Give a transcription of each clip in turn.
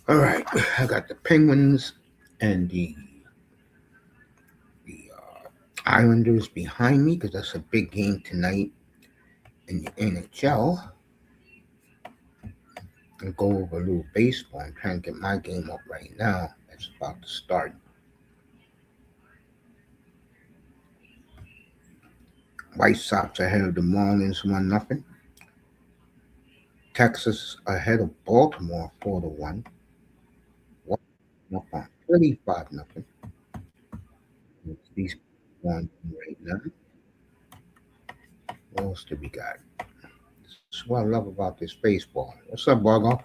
All right, I got the Penguins and the Islanders behind me because that's a big game tonight in the N.H.L. And go over a little baseball. I'm trying to get my game up right now. It's about to start. White Sox ahead of the Marlins 1-0. Texas ahead of Baltimore 4-1. Washington up on Philly 5-0. These one right now. What else do we got? That's what I love about this baseball. What's up, Bargoff?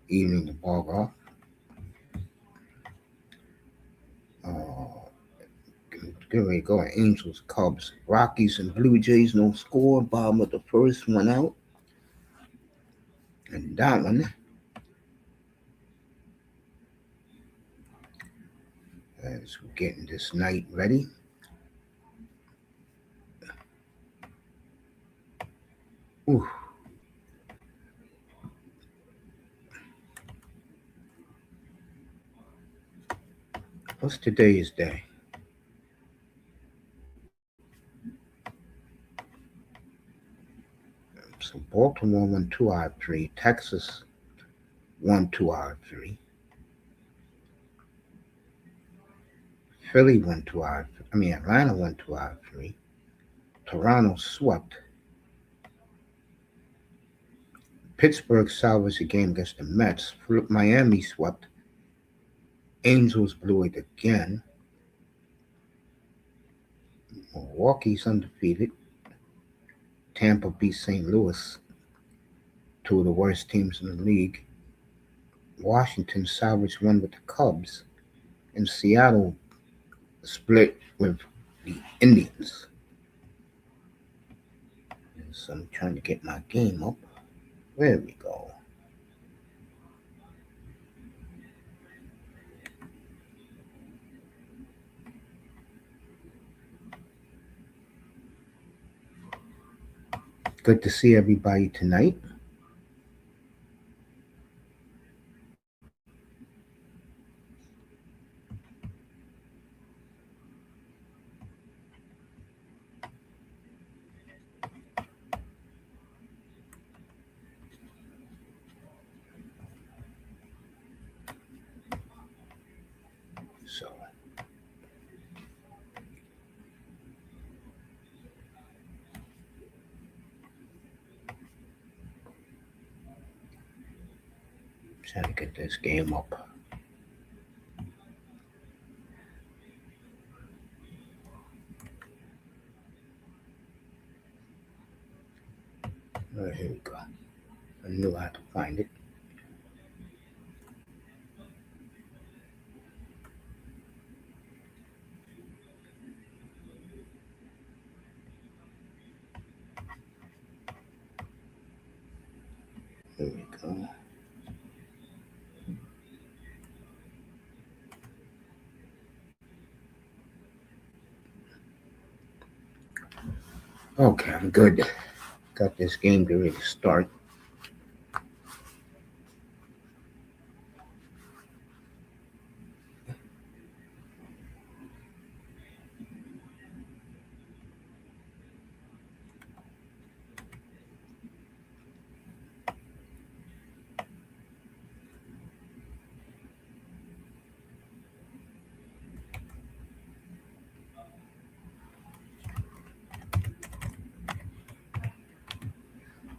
Evening to Bargoff. Uh, Get ready to go. Angels, Cubs, Rockies, and Blue Jays. No score. Bottom of the first one out. And that one, as we're getting this night ready. Ooh. What's today's day? So Baltimore won 2 out of 3. Texas won 2 out of 3. Philly won 2 out of 3. Atlanta won 2 out of 3. Toronto swept. Pittsburgh salvaged the game against the Mets. Miami swept. Angels blew it again. Milwaukee's undefeated. Tampa beat St. Louis, two of the worst teams in the league. Washington salvaged one with the Cubs. And Seattle split with the Indians. So I'm trying to get my game up. There we go. Good to see everybody tonight. So trying to get this game up. Here we go. I knew I had to find it. There we go. Okay, I'm good. Got this game to really start.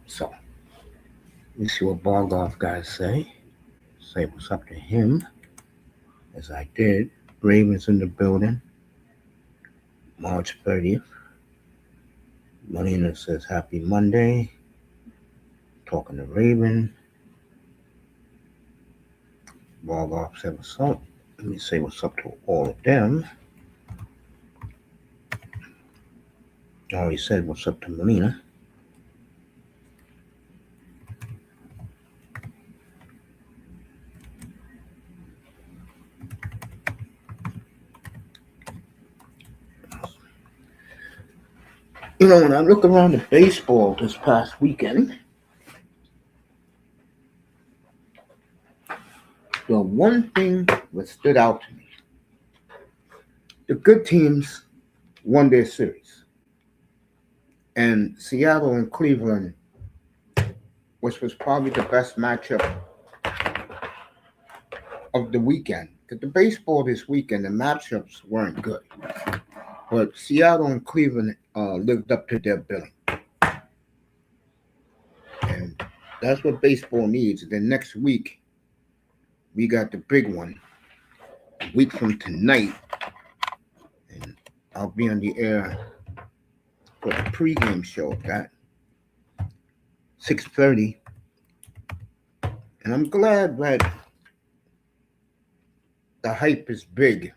So, let's see what Bargoff guys say. Say what's up to him, as I did. Ravens in the building. March 30th. Molina says happy Monday. Talking to Raven. Bargoff said what's up. Let me say what's up to all of them. I already said what's up to Molina. When I look around the baseball this past weekend, Well, one thing that stood out to me: the good teams won their series, and Seattle and Cleveland, which was probably the best matchup of the weekend. Because the baseball this weekend, the matchups weren't good, but Seattle and Cleveland lived up to their billing, and that's what baseball needs. Then next week we got the big one, a week from tonight, and I'll be on the air for the pregame show of that 6:30, and I'm glad that the hype is big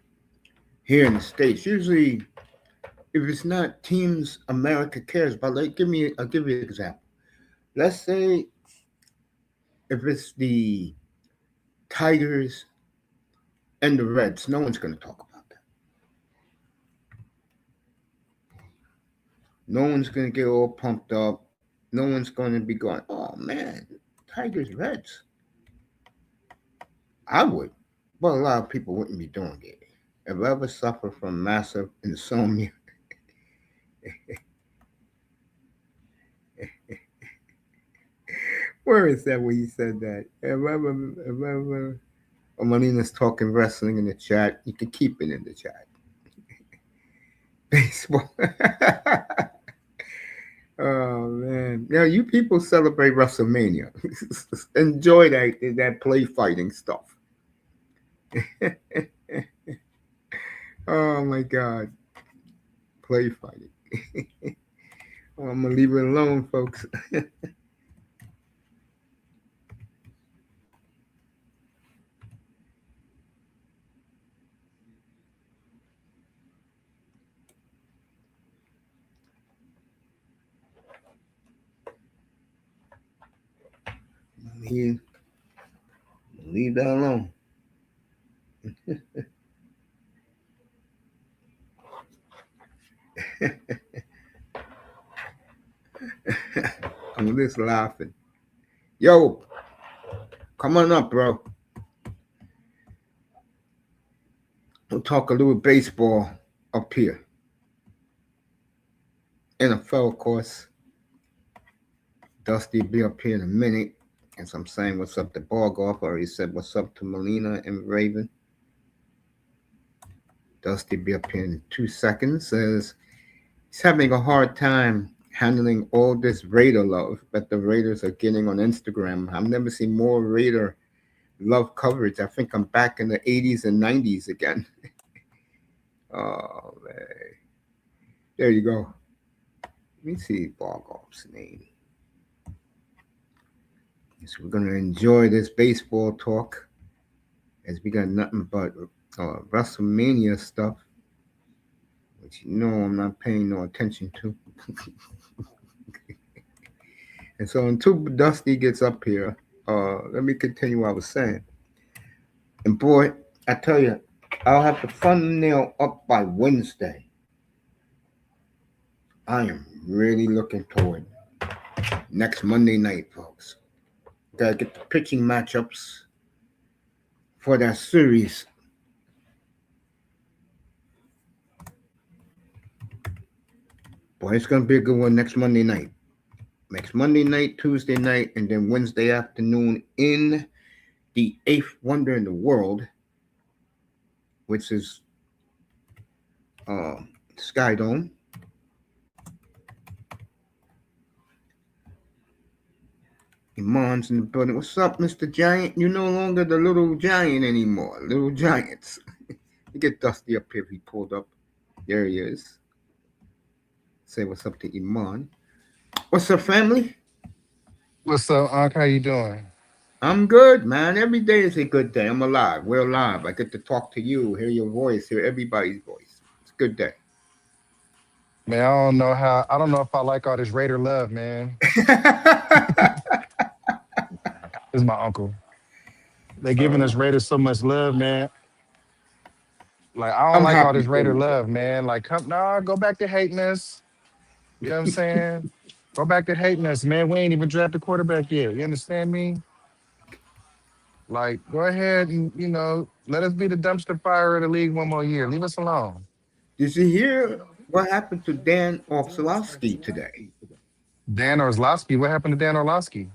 here in the states. Usually, if it's not teams America cares about, like I'll give you an example. Let's say if it's the Tigers and the Reds, no one's going to talk about that. No one's going to get all pumped up. No one's going to be going, "Oh man, Tigers Reds." I would, but a lot of people wouldn't be doing it. If I ever suffer from massive insomnia, where is that when you said that? If ever Marina's talking wrestling in the chat, you can keep it in the chat. Baseball. Oh man. Yeah, you people celebrate WrestleMania. Enjoy that play fighting stuff. Oh my god. Play fighting. Oh, I'm gonna leave it alone, folks. leave, leave that alone. I'm just laughing. Yo, come on up, bro. We'll talk a little baseball up here. NFL, of course. Dusty will be up here in a minute. As I'm saying, what's up to Bargoff? I already said what's up to Molina and Raven. Dusty be up here in 2 seconds. Says he's having a hard time handling all this Raider love that the Raiders are getting on Instagram. I've never seen more Raider love coverage. I think I'm back in the 80s and 90s again. Oh, man. There you go. Let me see Bargoff's name. So we're going to enjoy this baseball talk as we got nothing but WrestleMania stuff, which you know I'm not paying no attention to. And so until Dusty gets up here, let me continue what I was saying. And boy, I tell you, I'll have the thumbnail up by Wednesday. I am really looking toward next Monday night, folks. Gotta get the pitching matchups for that series. Boy, it's gonna be a good one next Monday night. Next Monday night, Tuesday night, and then Wednesday afternoon in the eighth wonder in the world, which is Sky Dome. Iman's in the building. What's up, Mr. Giant? You're no longer the little giant anymore. Little Giants. You get Dusty up here if he pulled up. There he is. Say what's up to Iman. What's up, family? What's up, Unc? How you doing? I'm good, man. Every day is a good day. I'm alive. We're alive. I get to talk to you, hear your voice, hear everybody's voice. It's a good day. Man, I don't know if I like all this Raider love, man. This is my uncle. They giving us Raiders so much love, man. Like I don't I'm like all happy this for Raider you, bro. love, man. Like come nah, go back to hating us. You know what I'm saying? Go back to hating us, man. We ain't even drafted quarterback yet. You understand me? Like, go ahead and let us be the dumpster fire of the league one more year. Leave us alone. Did you hear what happened to Dan Orslowski today? Dan Orlovsky, what happened to Dan Orlovsky?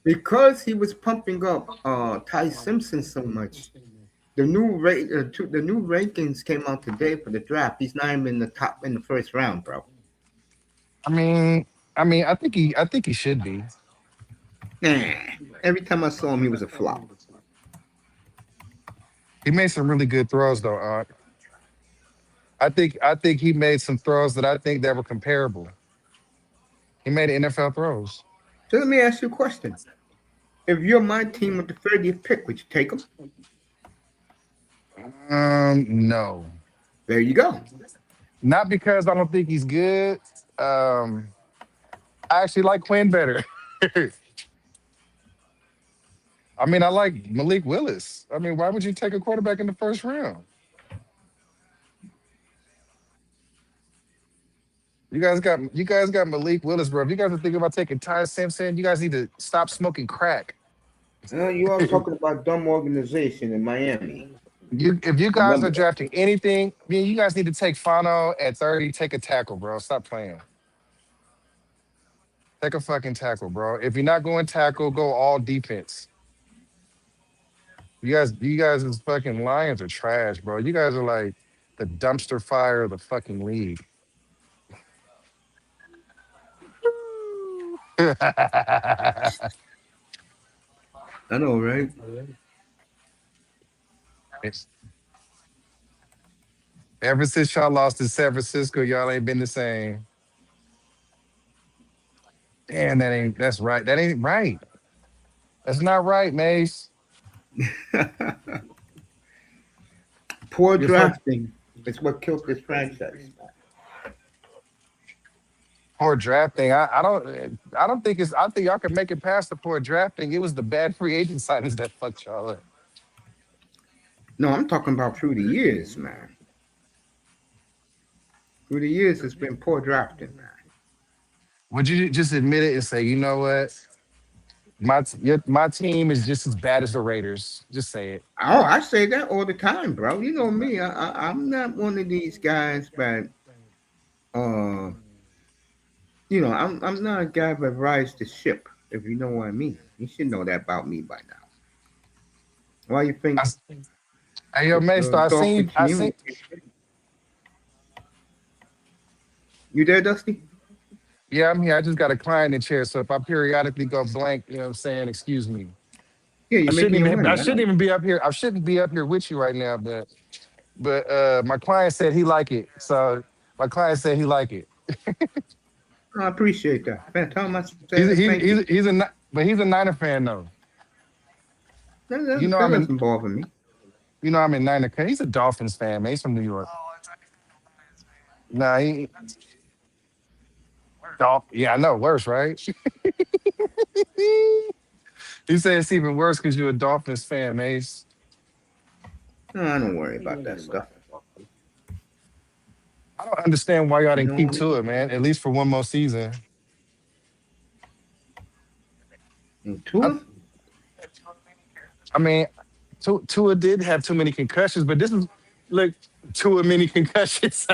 Because he was pumping up Ty Simpson so much. The new rankings came out today for the draft. He's not even in the top in the first round, bro. I mean, I think he should be. Nah. Every time I saw him, he was a flop. He made some really good throws though. I think he made some throws that I think that were comparable. He made NFL throws. So let me ask you a question. If you're my team with the 30th pick, would you take him? No, There you go. not because I don't think he's good. Um, I actually like Quinn better. I mean, I like Malik Willis. I mean, why would you take a quarterback in the first round? You guys got Malik Willis, bro. If you guys are thinking about taking Ty Simpson, you guys need to stop smoking crack. You are talking about dumb organization in Miami. If you guys Remember are that. drafting anything, I mean, you guys need to take Fano at 30, take a tackle, bro. Stop playing. Take a fucking tackle, bro. If you're not going tackle, go all defense. You guys is fucking Lions are trash, bro. You guys are like the dumpster fire of the fucking league. I know, right? It's- Ever since y'all lost to San Francisco, y'all ain't been the same. Damn, that's right. That ain't right. That's not right, Mace. Poor You're fuck drafting is what killed this franchise. poor drafting. I don't think I think y'all can make it past the poor drafting. It was the bad free agent signings that fucked y'all up. No, I'm talking about through the years, man. Through the years, it's been poor drafting, man. Would you just admit it and say, you know what? My team is just as bad as the Raiders. Just say it. Oh, I say that all the time, bro. You know me. I'm not one of these guys, but uh, I'm not a guy that rides the ship. If you know what I mean, you should know that about me by now. Why you I, think s- hey, yo, Mace, so I Dolphin seen I seen community? You there, Dusty? yeah, I'm here. I just got a client in chair. So if I periodically go blank, you know what I'm saying, excuse me. Yeah, I you're shouldn't making your even I money. I shouldn't know. even be up here. I shouldn't be up here with you right now, but my client said he like it. So my client said he like it. I appreciate that. Man, tell him I He's said a, he's thank you. but he's a Niner fan though. You know That I'm in doesn't bother me. I'm in Niner. He's a Dolphins fan, man. He's from New York. Nah, yeah, I know. Worse, right? He said it's even worse because you're a Dolphins fan, Mace. No, I don't worry about that stuff. I don't understand why y'all You didn't know keep what I to mean? it, man. At least for one more season. And I, Tua? I mean, Tua did have too many concussions, but this is look Tua many concussions.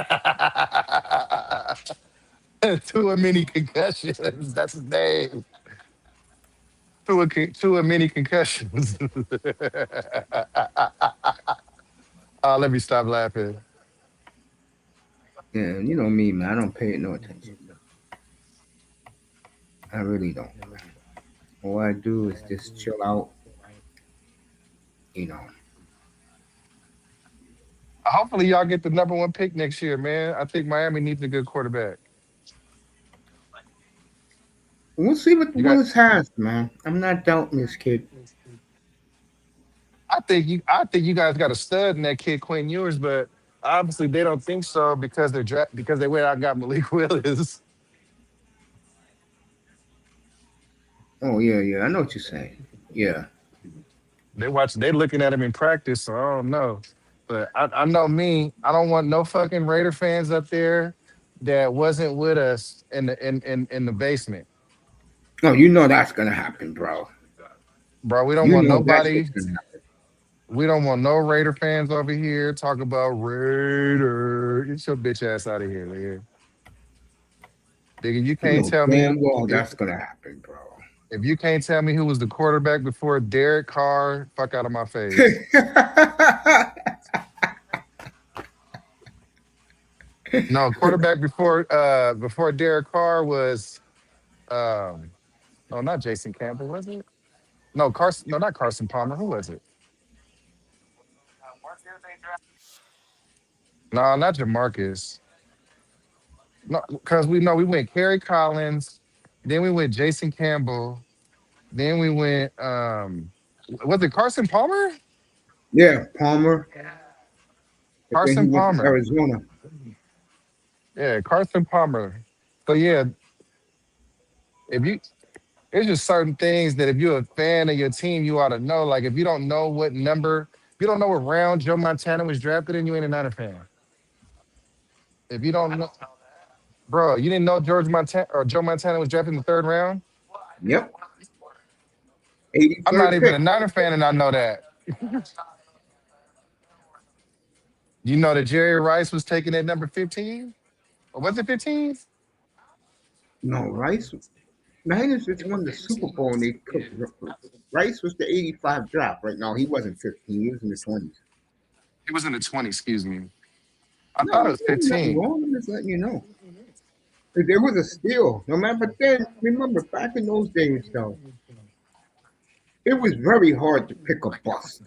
Tua many concussions. That's his name. Tua many concussions. Let me stop laughing. Yeah, you know me, man. I don't pay it no attention. I really don't, man. All I do is just chill out, you know. Hopefully, y'all get the number one pick next year, man. I think Miami needs a good quarterback. We'll see what You got Willis has, man. I'm not doubting this kid. I think you guys got a stud in that kid Quinn Ewers, but obviously they don't think so because because they went out and got Malik Willis. Oh yeah, yeah. I know what you're saying. Yeah. They looking at him in practice, so I don't know. But I know me, I don't want no fucking Raider fans up there that wasn't with us in the basement. No, you know that's gonna happen, bro. Bro, we don't You want know that nobody. shit's gonna happen. We don't want no Raider fans over here. Talk about Raider. Get your bitch ass out of here, nigga. Nigga, you You can't know tell me damn well if that's gonna happen, bro. if you can't tell me who was the quarterback before Derek Carr. Fuck out of my face. No, quarterback before Derek Carr was um no, not Jason Campbell, was it? No, Carson. No, not Carson Palmer. Who was it? No, not Jamarcus. No, because we know we went Kerry Collins, then we went Jason Campbell, then we went was it Carson Palmer? Yeah, Palmer. And then he Carson went to Palmer. Arizona. Yeah, Carson Palmer. So yeah, if you it's just certain things that if you're a fan of your team, you ought to know. Like if you don't know what number, if you don't know what round Joe Montana was drafted in, you ain't a Niner fan. If you don't know, bro, you didn't know George Montana or Joe Montana was drafted in the third round. Yep, I'm not 83rd even a pick. Niner fan, and I know that. You know that Jerry Rice was taken at number 15? Or was it 15? No, Rice. Niners just won the Super Bowl and they took Rice was the 85 draft. Right now, he wasn't 15. He was in the 20s. He was in the 20, excuse me. I No, thought it you was ain't nothing 15. wrong. I'm just letting you know. There was a steal. No matter, but then remember back in those days, though, it was very hard to pick a bust.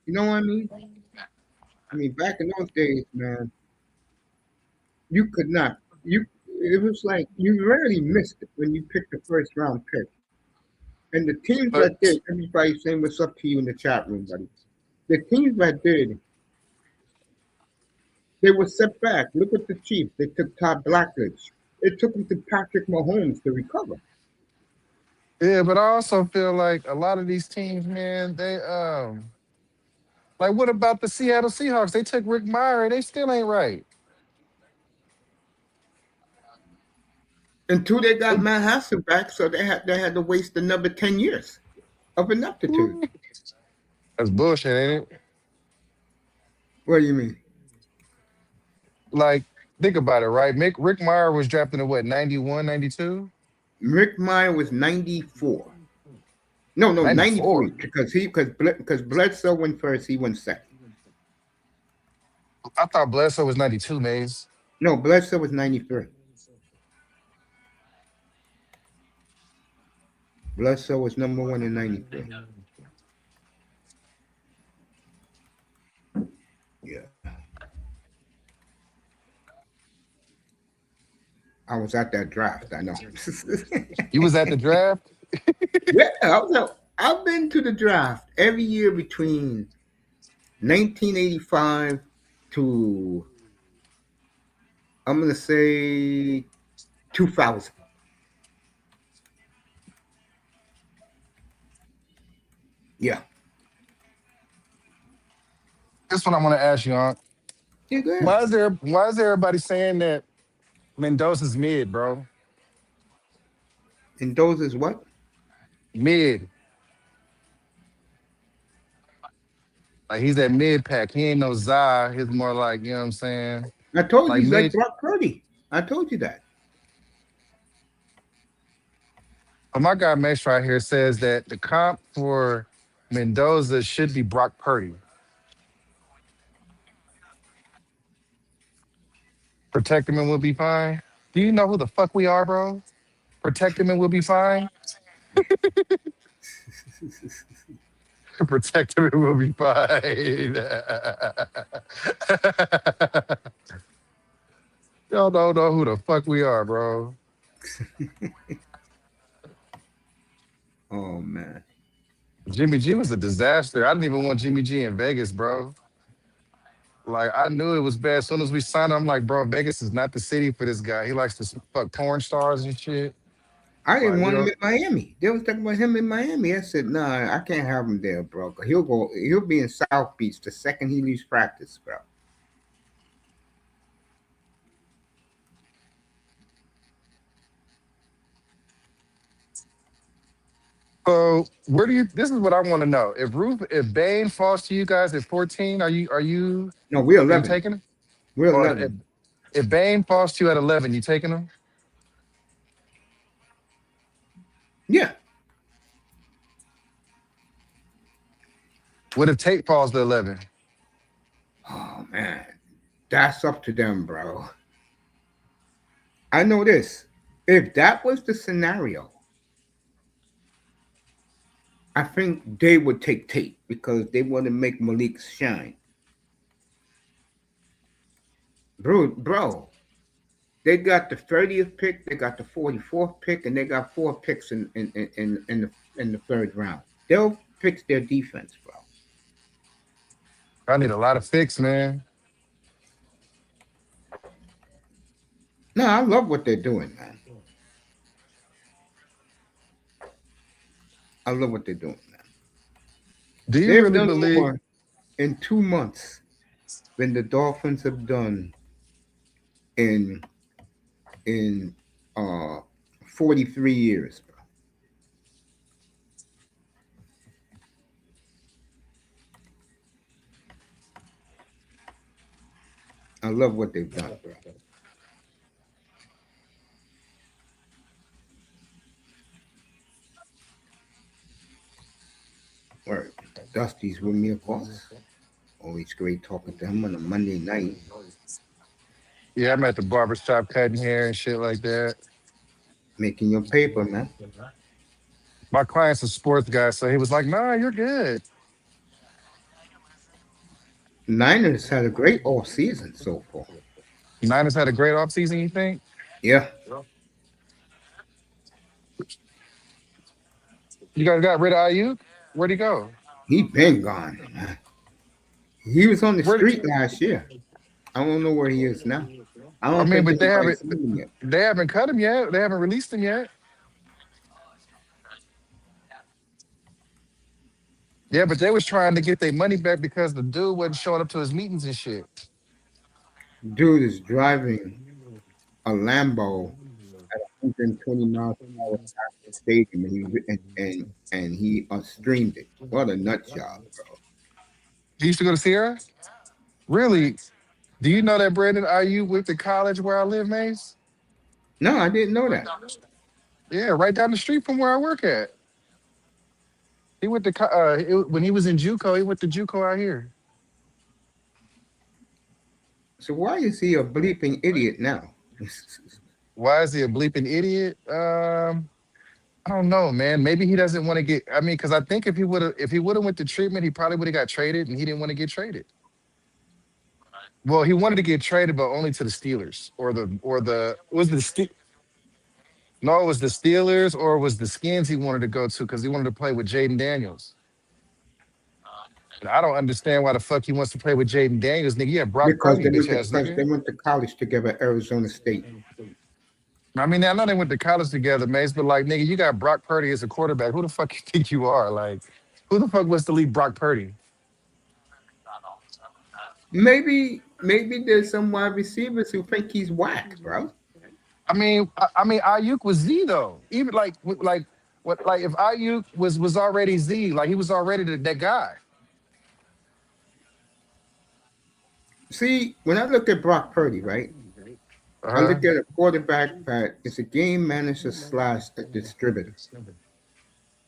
You know what I mean? I mean, back in those days, man, you could not. You it was like you rarely missed it when you picked the first round pick. And the teams that But did, everybody saying what's up to you in the chat room, buddy. The teams that did, they were set back. Look at the Chiefs. They took Todd Blackledge. It took them to Patrick Mahomes to recover. yeah, but I also feel like a lot of these teams, man, they like what about the Seattle Seahawks? They took Rick Meyer, they still ain't right. Until they got Matt Hasselbeck, back, so they had to waste another 10 years of ineptitude. That's bullshit, ain't it? What do you mean? Like, think about it, right? Rick Meyer was drafted in what, 91, 92, Rick Meyer was 94. No, no, 94. 93 because Bledsoe went first, he went second. I thought Bledsoe was 92, Maze. No, Bledsoe was 93. Bledsoe was number one in 93. Yeah, I was at that draft. I know. You was at the draft? Yeah, I've been to the draft every year between 1985 to I'm gonna say 2000. Yeah, That's what I want to ask you, on. yeah, good. Why is everybody saying that Mendoza's mid, bro? And those is what Mid. Like he's that mid pack. He ain't no Zai. He's more like, you know what I'm saying? I told you. Like He's like mid. Brock Purdy. I told you that. But my guy Max right here says that the comp for Mendoza should be Brock Purdy. Protect him and we'll be fine. Do you know who the fuck we are, bro? Protect him and we'll be fine. Protect him and we'll be fine. Y'all don't know who the fuck we are, bro. Oh man, Jimmy G was a disaster. I didn't even want Jimmy G in Vegas, bro. Like I knew it was bad. As soon as we signed him, I'm like, bro, Vegas is not the city for this guy. He likes to fuck porn stars and shit. I Like didn't we want him don't. in Miami. They was talking about him in Miami. I said, nah, I can't have him there, bro. 'Cause he'll go. He'll be in South Beach the second he leaves practice, bro. So where do you? This is what I want to know. If Bane falls to you guys at 14, No, we're are you 11. taking him? We're Or 11. if Bane falls to you at 11, you taking him? Yeah. What if Tate falls to 11? Oh man, that's up to them, bro. I know this. If that was the scenario, I think they would take Tate because they want to make Malik shine. Bro, they got the 30th pick, they got the 44th pick, and they got four picks in the third round. They'll fix their defense, bro. I need a lot of fix, man. No, I love what they're doing, man. I love what they're doing, man. Do you They've really done believe? more in 2 months than the Dolphins have done in in uh 43 years, bro. I love what they've done, bro. Word. Dusty's with me, of course. Always great talking to him on a Monday night, Yeah, I'm at the barber shop cutting hair and shit like that. making your paper, man. My client's a sports guy, so he was like, "Nah, you're good." Niners had a great off season so far. Niners had a great offseason, you think? Yeah, You guys got rid of Ayuk? Where'd he go? he been gone, man. He was on the Where? street last year. I don't know where he is now. I I don't mean, think but anybody's seen him yet. they haven't cut him yet. They haven't released him yet. Yeah, but they was trying to get their money back because the dude wasn't showing up to his meetings and shit. Dude is driving a Lambo at 120 miles per hour past the stadium, and he streamed it. What a nut job, bro. He used to go to Sierra. Really? Do you know that Brandon Ayuk went to college where I live, Mace? No, I didn't know that. Yeah, right down the street from where I work at. He went to when he was in JUCO. He went to JUCO out here. So why is he a bleeping idiot now? Why is he a bleeping idiot? I don't know, man. Maybe he doesn't want to get. I mean, because I think if he would have went to treatment, he probably would have got traded, and he didn't want to get traded. Well, he wanted to get traded, but only to the Steelers or the was the no, it was the Steelers or it was the Skins he wanted to go to because he wanted to play with Jaden Daniels. And I don't understand why the fuck he wants to play with Jaden Daniels, nigga. Yeah, Brock because Purdy, they bitch went to ass because they nigga. went to college together at Arizona State. I mean, I know they went to college together, Mace, but like, nigga, you got Brock Purdy as a quarterback. Who the fuck you think you are? Like, who the fuck was to leave Brock Purdy? Maybe there's some wide receivers who think he's whack, bro. I mean, Ayuk was Z though. Even like what like if Ayuk was already Z, like he was already that guy. See, when I look at Brock Purdy, right, I Uh look at a quarterback that is a game manager slash a distributor.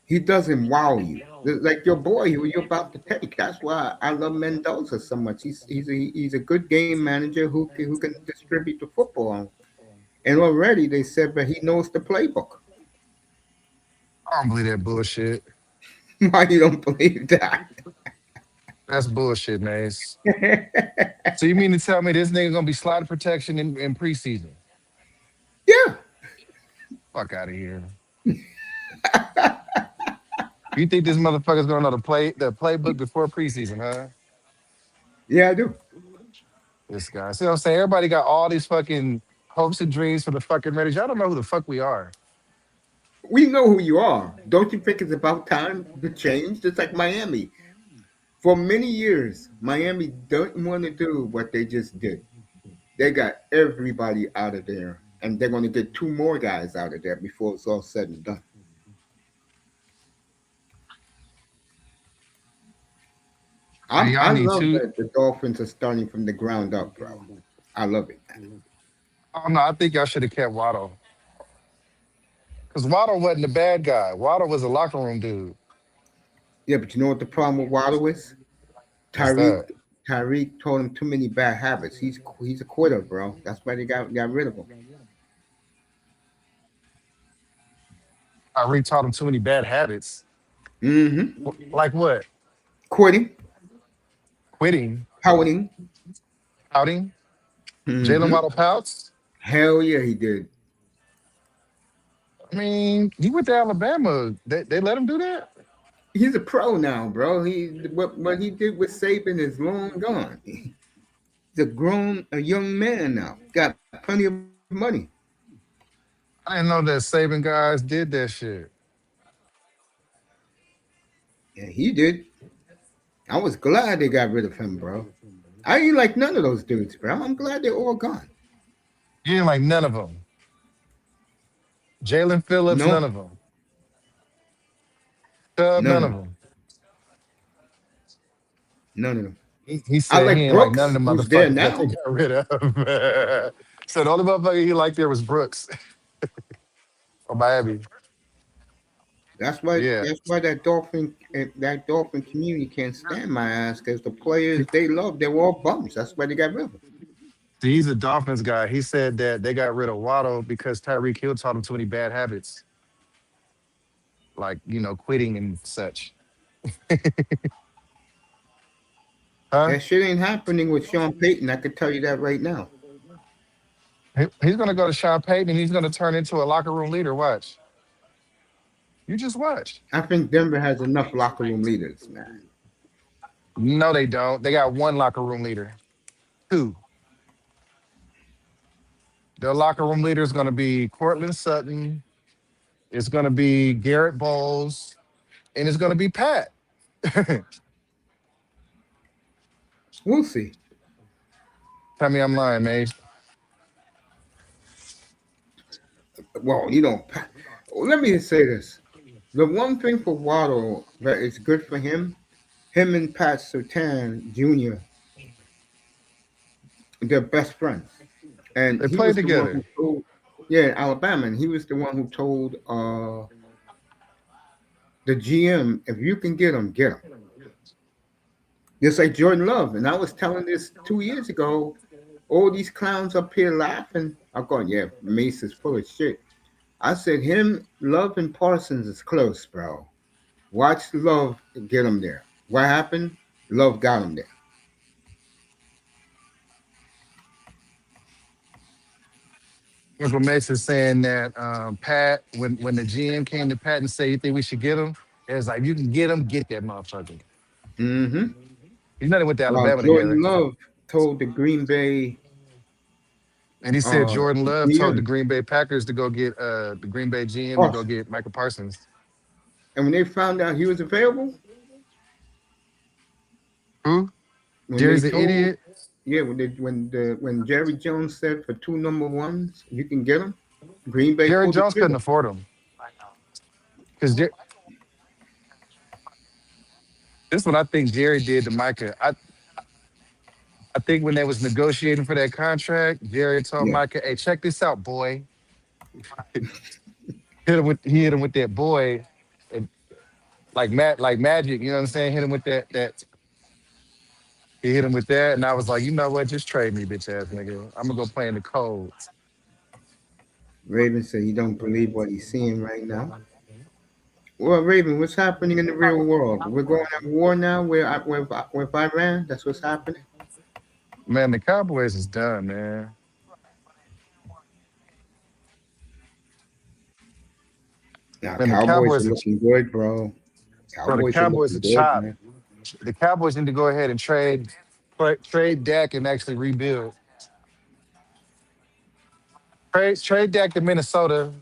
He doesn't wow you. Like your boy who you're about to take. That's why I love Mendoza so much. He's a good game manager who can distribute the football. And already they said that he knows the playbook. I don't believe that bullshit. Why you don't believe that? That's bullshit, Mace. So you mean to tell me this nigga gonna be slide protection in preseason? Yeah. Fuck out of here. You think this motherfucker's gonna know the playbook before preseason, huh? Yeah, I do. This guy. See what I'm saying? Everybody got all these fucking hopes and dreams for the fucking Raiders. Y'all don't know who the fuck we are. We know who you are. Don't you think it's about time to change? Just like Miami. For many years, Miami don't want to do what they just did. They got everybody out of there, and they're going to get two more guys out of there before it's all said and done. Man, y'all I need love two. that the Dolphins are starting from the ground up, bro. I love it. Oh no, I think y'all should have kept Waddle. Because Waddle wasn't the bad guy. Waddle was a locker room dude. Yeah, but you know what the problem with Waddle is? What's Tyreek that? Tyreek told him too many bad habits. He's a quitter, bro. That's why they got rid of him. I already taught him too many bad habits. Mm-hmm. Like what? Quitting, Quitting, pouting. pouting. Jalen Mm-hmm. Waddle pouts. Hell yeah, he did. I mean, he went to Alabama. They let him do that. He's a pro now, bro. What he did with Saban is long gone. He's a young man now. Got plenty of money. I didn't know that saving guys did that shit. Yeah, he did. I was glad they got rid of him, bro. I ain't like none of those dudes, bro. I'm glad they're all gone. You didn't like none of them. Jalen Phillips, No, none of them. Chubb, none none of of them. them. None of them. He I said he like ain't like none of Brooks, the who's there motherfuckers that they now. got rid of. So the only motherfucker he liked there was Brooks from Miami. Yeah. That's why that Dolphin community can't stand my ass because the players they love they're all bums. That's why they got rid of them. He's a Dolphins guy. He said that they got rid of Waddle because Tyreek Hill taught him too many bad habits, like quitting and such. Huh? That shit ain't happening with Sean Payton. I could tell you that right now. He's gonna go to Sean Payton and he's gonna turn into a locker room leader. Watch. You just watch. I think Denver has enough locker room leaders, man. No, they don't. They got one locker room leader. Two. Their locker room leader is gonna be Cortland Sutton. It's gonna be Garrett Bowles, and it's gonna be Pat. Tell We'll see. me I'm lying, man. Well, let me say this. The one thing for Waddle that is good for him and Pat Sertan Jr., they're best friends. And They he played was the one together. who told, yeah, Alabama, and he was the one who told the GM, if you can get him. Just like Jordan Love. And I was telling this 2 years ago, all these clowns up here laughing. I'm going, yeah, Mace is full of shit. I said, him, Love, and Parsons is close, bro. Watch Love get him there. What happened? Love got him there. Uncle Mason saying that Pat, when the GM came to Pat and said, "You think we should get him?" It was like, "You can get him, get that motherfucker." Mm-hmm. He's nothing with the While Alabama Jordan together. Love told the Green Bay And he said Jordan Love told the GM, Green Bay Packers to go get the Green Bay GM to go Parsons. get Michael Parsons. And when they found out he was available, Who? when they Jerry's an told, idiot. yeah, when Jerry Jones said for two number ones you can get them, Green Bay Jerry pulled the Jones couldn't trigger. afford him because this is what I think Jerry did to Micah. I think when they was negotiating for that contract, Jerry told Yeah, Micah, "Hey, check this out, boy." He hit him with that boy, and like magic. You know what I'm saying? Hit him with that. He hit him with that, and I was like, you know what? Just trade me, bitch ass nigga. I'm gonna go play in the cold. Raven said he don't believe what he's seeing right now. Well, Raven, what's happening in the real world? We're going at war now with Iran. That's what's happening. Man, the Cowboys is done, man. Now, Man, the Cowboys are Cowboys are looking good, bro. bro. The Cowboys are Cowboys looking are good, chopped. man. The Cowboys need to go ahead and trade Dak and actually rebuild. Trade Dak to Minnesota.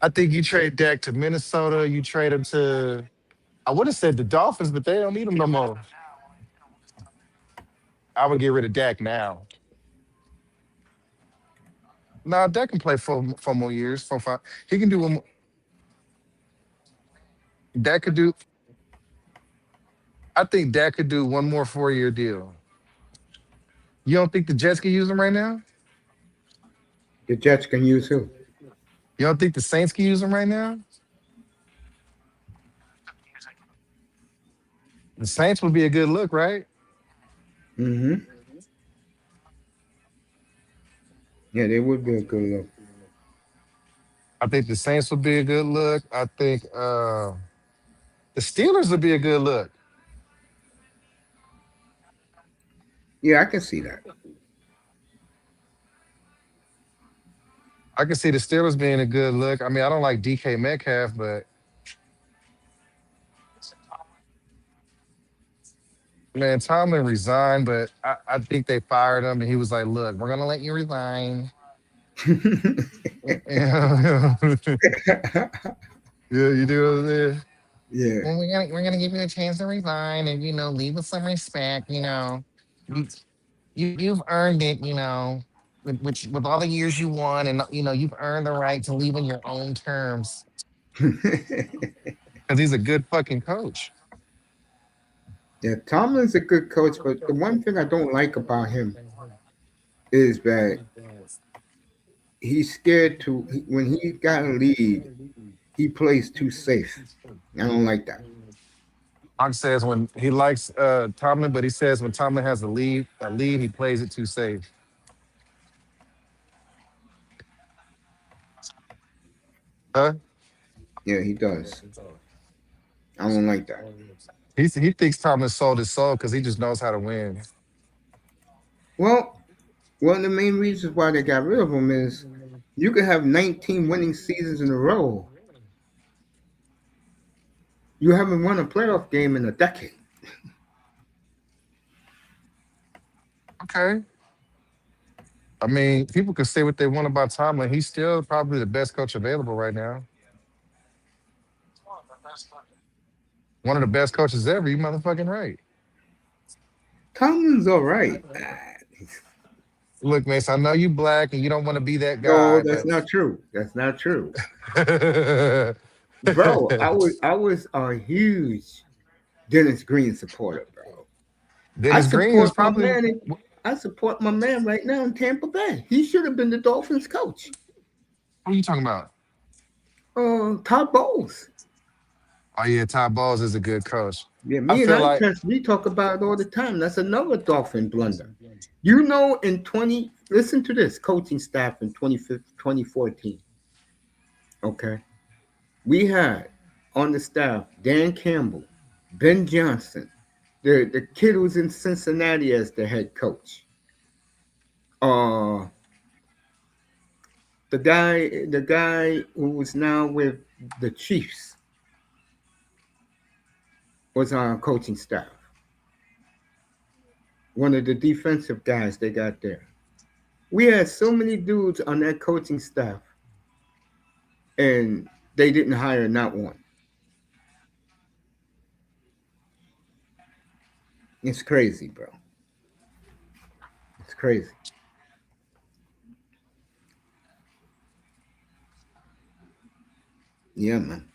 I think you trade Dak to Minnesota. You trade him to I would have said the Dolphins, but they don't need him no more. I would get rid of Dak now. Nah, Dak can play 4 more years. 4, 5. He can do one. That could do. I think that could do one more 4 year deal. You don't think the Jets can use him right now? The Jets can use who? You don't think the Saints can use him right now? The Saints would be a good look, right? Mm-hmm. Yeah, they would be a good look. I think the Saints would be a good look. I think the Steelers would be a good look. Yeah, I can see that. I can see the Steelers being a good look. I mean, I don't like DK Metcalf, but man, Tomlin resigned, but I think they fired him and he was like, look, we're gonna let you resign. Yeah, you do what I'm saying? Yeah. Well, we're gonna give you a chance to resign and leave with some respect. You, you've earned it. With all the years you won, and you've earned the right to leave on your own terms because he's a good fucking coach. Yeah, Tomlin's a good coach, but the one thing I don't like about him is that he's scared to when he got a lead, he plays too safe. I don't like that. Hawk says when he likes Tomlin, but he says when Tomlin has a lead, he plays it too safe. Huh? Yeah, he does. I don't like that. He thinks Tomlin sold his soul because he just knows how to win. Well, one of the main reasons why they got rid of him is you could have 19 winning seasons in a row. You haven't won a playoff game in a decade. Okay. I mean, people can say what they want about Tomlin. He's still probably the best coach available right now. One of the best coaches ever. You motherfucking right. Tomlin's all right. Look, Mace, I know you black and you don't want to be that No, guy, that's but not true. That's not true. Bro, I was a huge Dennis Green supporter, bro. I Dennis Green is support my probably. man. I support my man right now in Tampa Bay. He should have been the Dolphins coach. What are you talking about? Todd Bowles. Oh yeah, Todd Bowles is a good coach. Yeah, I me and feel like Icons, we talk about it all the time. That's another Dolphin blunder. In 20, listen to this coaching staff in 2014. Okay. We had on the staff Dan Campbell, Ben Johnson, the kid who's in Cincinnati as the head coach. Uh, the guy who was now with the Chiefs was on our coaching staff. One of the defensive guys they got there. We had so many dudes on that coaching staff, and they didn't hire not one. It's crazy, bro. It's crazy. Yeah, man.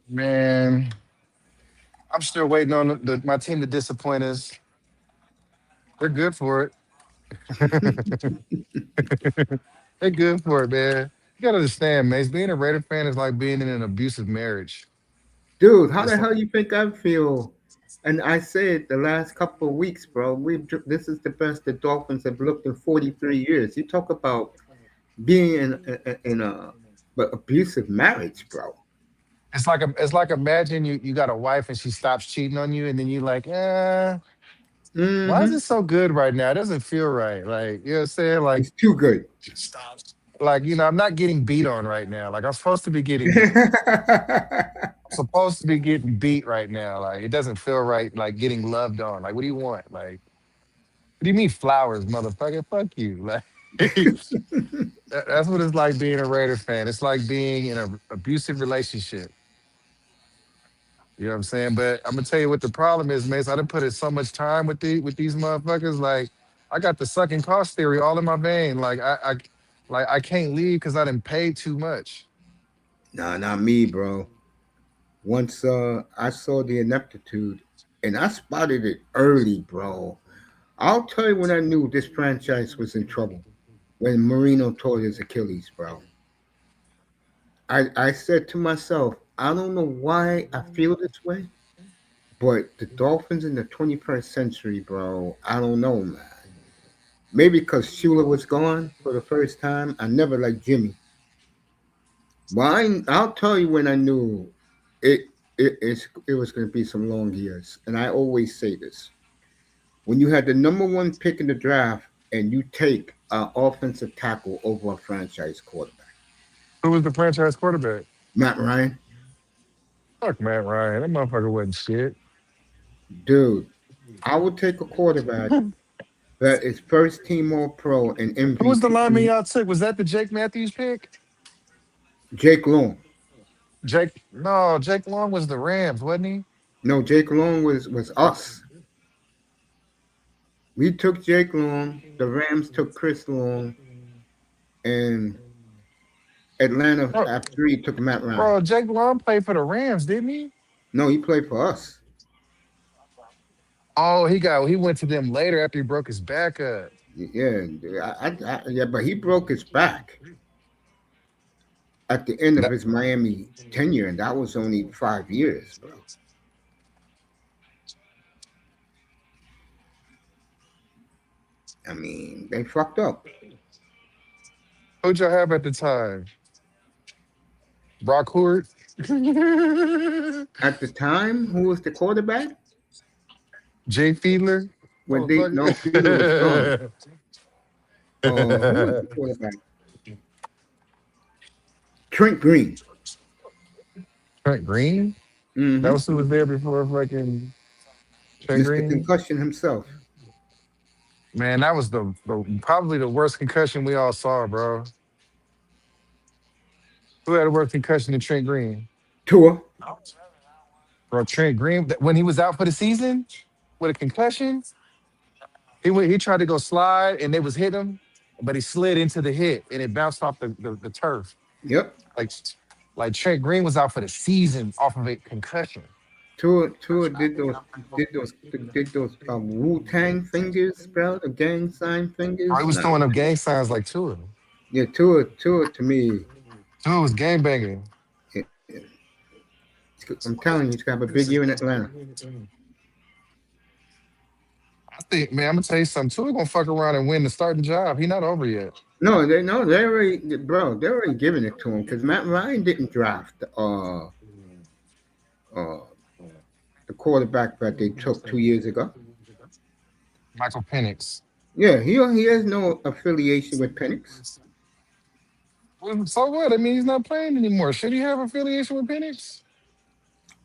man, I'm still waiting on my team to disappoint us. They're good for it. They're good for it, man. You gotta understand, man. Being a Raider fan is like being in an abusive marriage. Dude, how It's the like, hell you think I feel? And I said the last couple of weeks, bro. This is the best the Dolphins have looked in 43 years. You talk about being in a but abusive marriage, bro. it's like imagine you got a wife and she stops cheating on you, and then you like, why is Mm-hmm. it so good right now? It doesn't feel right. Like, you know what I'm saying? It's too good. Like, I'm not getting beat on right now. Like I'm supposed to be getting beat right now. Like, it doesn't feel right, like getting loved on. Like, what do you want? Like, what do you mean flowers, motherfucker? Fuck you. Like that's what it's like being a Raider fan. It's like being in an abusive relationship. You know what I'm saying? But I'm gonna tell you what the problem is, Mace. I done put in so much time with these motherfuckers. Like, I got the sucking cost theory all in my vein. Like I can't leave because I didn't pay too much. Nah, not me, bro. Once I saw the ineptitude, and I spotted it early, bro. I'll tell you when I knew this franchise was in trouble. When Marino tore his Achilles, bro. I said to myself, I don't know why I feel this way, but the Dolphins in the 21st century, bro, I don't know, man. Maybe because Shula was gone for the first time. I never liked Jimmy. But I'll tell you when I knew it was going to be some long years. And I always say this. When you had the number one pick in the draft and you take an offensive tackle over a franchise quarterback, Who was the franchise quarterback? Matt Ryan, Fuck Matt Ryan. That motherfucker wasn't shit. dude, I would take a quarterback that is first team All Pro and Who was the lineman MVP. y'all took? Was that the Jake Matthews pick? Jake Long. Jake, no, Jake Long was the Rams, wasn't he? No, Jake Long was us. We took Jake Long. The Rams took Chris Long, and Atlanta Bro, after 3 took Matt Ryan. bro, Jake Long played for the Rams, didn't he? No, he played for us. Oh, he went to them later after he broke his back up. Yeah, yeah, but he broke his back at the end of That- his Miami tenure, and that was only 5 years, bro. I mean, they fucked up. Who'd y'all have at the time? Brock Hurt? At the time, who was the quarterback? Jay Fiedler? When Oh, they fuck. no Fiedler was gone. Who was the quarterback? Trent Green. Trent Green? That Mm-hmm. was who was there before fucking Trent Mr. Green? Concussion himself. Man, that was probably the worst concussion we all saw, bro. Who had a worse concussion than Trent Green? Tua. Bro, Trent Green, when he was out for the season with a concussion, he tried to go slide and they was hit him, but he slid into the hit and it bounced off the turf. Yep. Like like Trent Green was out for the season off of a concussion. Tua did those Wu Tang fingers, bro. The gang sign Bro, he fingers. was Nah. throwing up gang signs like Tua. Yeah, Tua to me. Tua was gang banging. Yeah, I'm telling you, he's gonna have a big year in Atlanta. I think, man, I'm gonna tell you something. Tua gonna fuck around and win the starting job. He not over yet. No, they already, bro. They're already giving it to him because Matt Ryan didn't draft uh the quarterback that they took 2 years ago. Michael Penix. Yeah, he has no affiliation with Penix. Well, so what? I mean, he's not playing anymore. Should he have affiliation with Penix?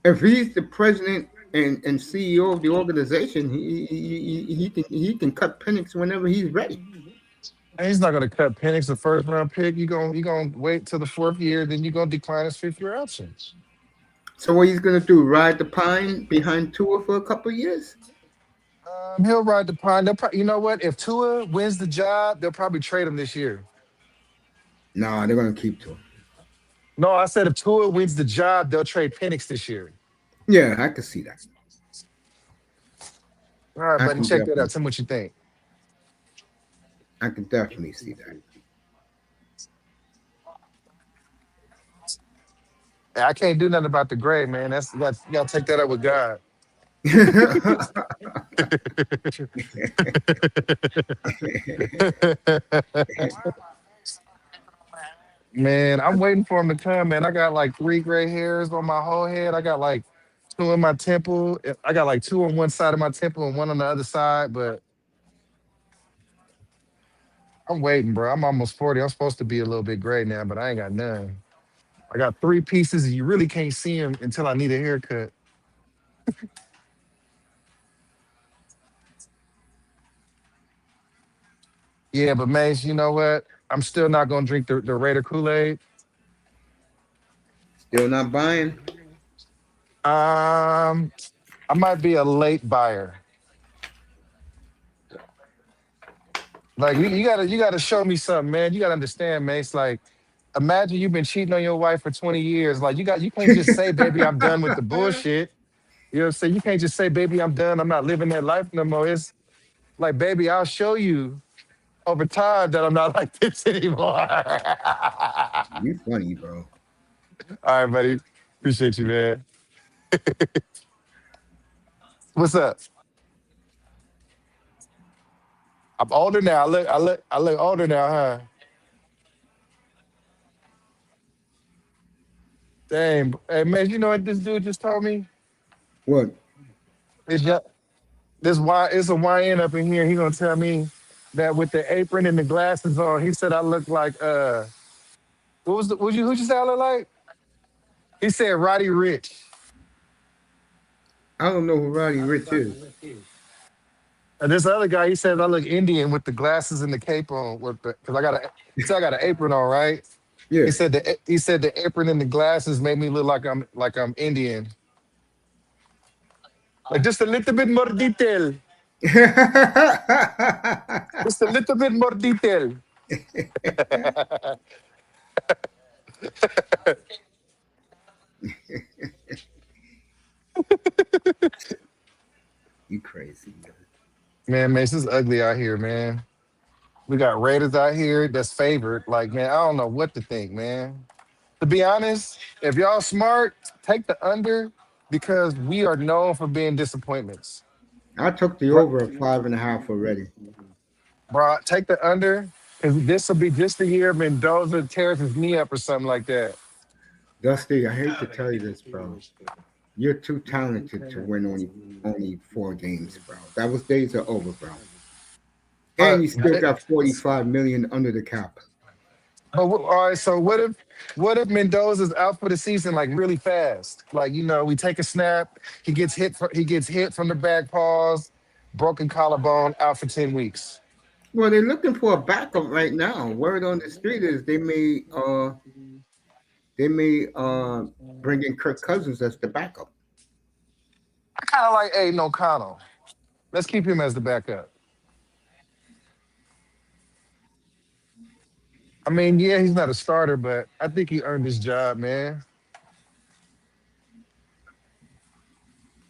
If he's the president and CEO of the organization, he can cut Penix whenever he's ready. And he's not gonna cut Penix the first round pick. You gonna wait till the fourth year, then you gonna decline his fifth year option. So what he's gonna do? Ride the pine behind Tua for a couple of years? He'll ride the pine. You know what? If Tua wins the job, they'll probably trade him this year. No, they're gonna keep Tua. No, I said if Tua wins the job, they'll trade Penix this year. Yeah, I can see that. All right, I buddy, can check that out. definitely, Tell me what you think. I can definitely see Hey, I can't do nothing about the grade, man. You gotta take that up with God. that. Man, I'm waiting for him to come, man. I got like three gray hairs on my whole head. I got like two in my temple. I got like two on one side of my temple and one on the other side, but I'm waiting, bro. I'm almost 40. I'm supposed to be a little bit gray now, but I ain't got none. I got three pieces, and you really can't see them until I need a haircut. Yeah, but Mace, you know what? I'm still not gonna drink the Raider Kool-Aid. Still not buying. Um, I might be a late buyer. Like you gotta show me something, man. You gotta understand, Mace. Like, Imagine you've been cheating on your wife for 20 years. Like you can't just say, baby, I'm done with the bullshit. You know what I'm saying? You can't just say, baby, I'm done. I'm not living that life no more. It's like, baby, I'll show you over time that I'm not like this anymore. All You funny, bro. right, buddy. Appreciate you, man. What's up? I'm older now. I look older now, huh? Dang. Hey man, you know what this dude just told me? What? It's just, this Y it's a YN up in here. He gonna tell me that with the apron and the glasses on, he said I look like who'd you say I look like? He said Roddy Rich. I don't know who Roddy Rich is. And this other guy, he said I look Indian with the glasses and the cape on with the because I got an apron on, right? Yeah. He said the apron and the glasses made me look like I'm Indian. Like just a little bit more detail. Just a little bit more detail. You crazy, man. Man, this is ugly out here, man. We got Raiders out here that's favored. Like, man, I don't know what to think, man. To be honest, if y'all smart, take the under because we are known for being disappointments. I took the Bro, over at 5.5 already. bro, take the under because this will be just the year Mendoza tears his knee up or something like that. Dusty, I hate to tell you this, bro. You're too talented to win only 4 games, bro. That was days are over, bro. And But, you still got 45 million under the cap. all right, so what if Mendoza's out for the season like really fast? Like, we take a snap, he gets hit from the back paws, broken collarbone, out for 10 weeks. Well, they're looking for a backup right now. Word on the street is they may bring in Kirk Cousins as the backup. I kind of like Aiden O'Connell. Let's keep him as the backup. I mean, yeah, he's not a starter, but I think he earned his job, man.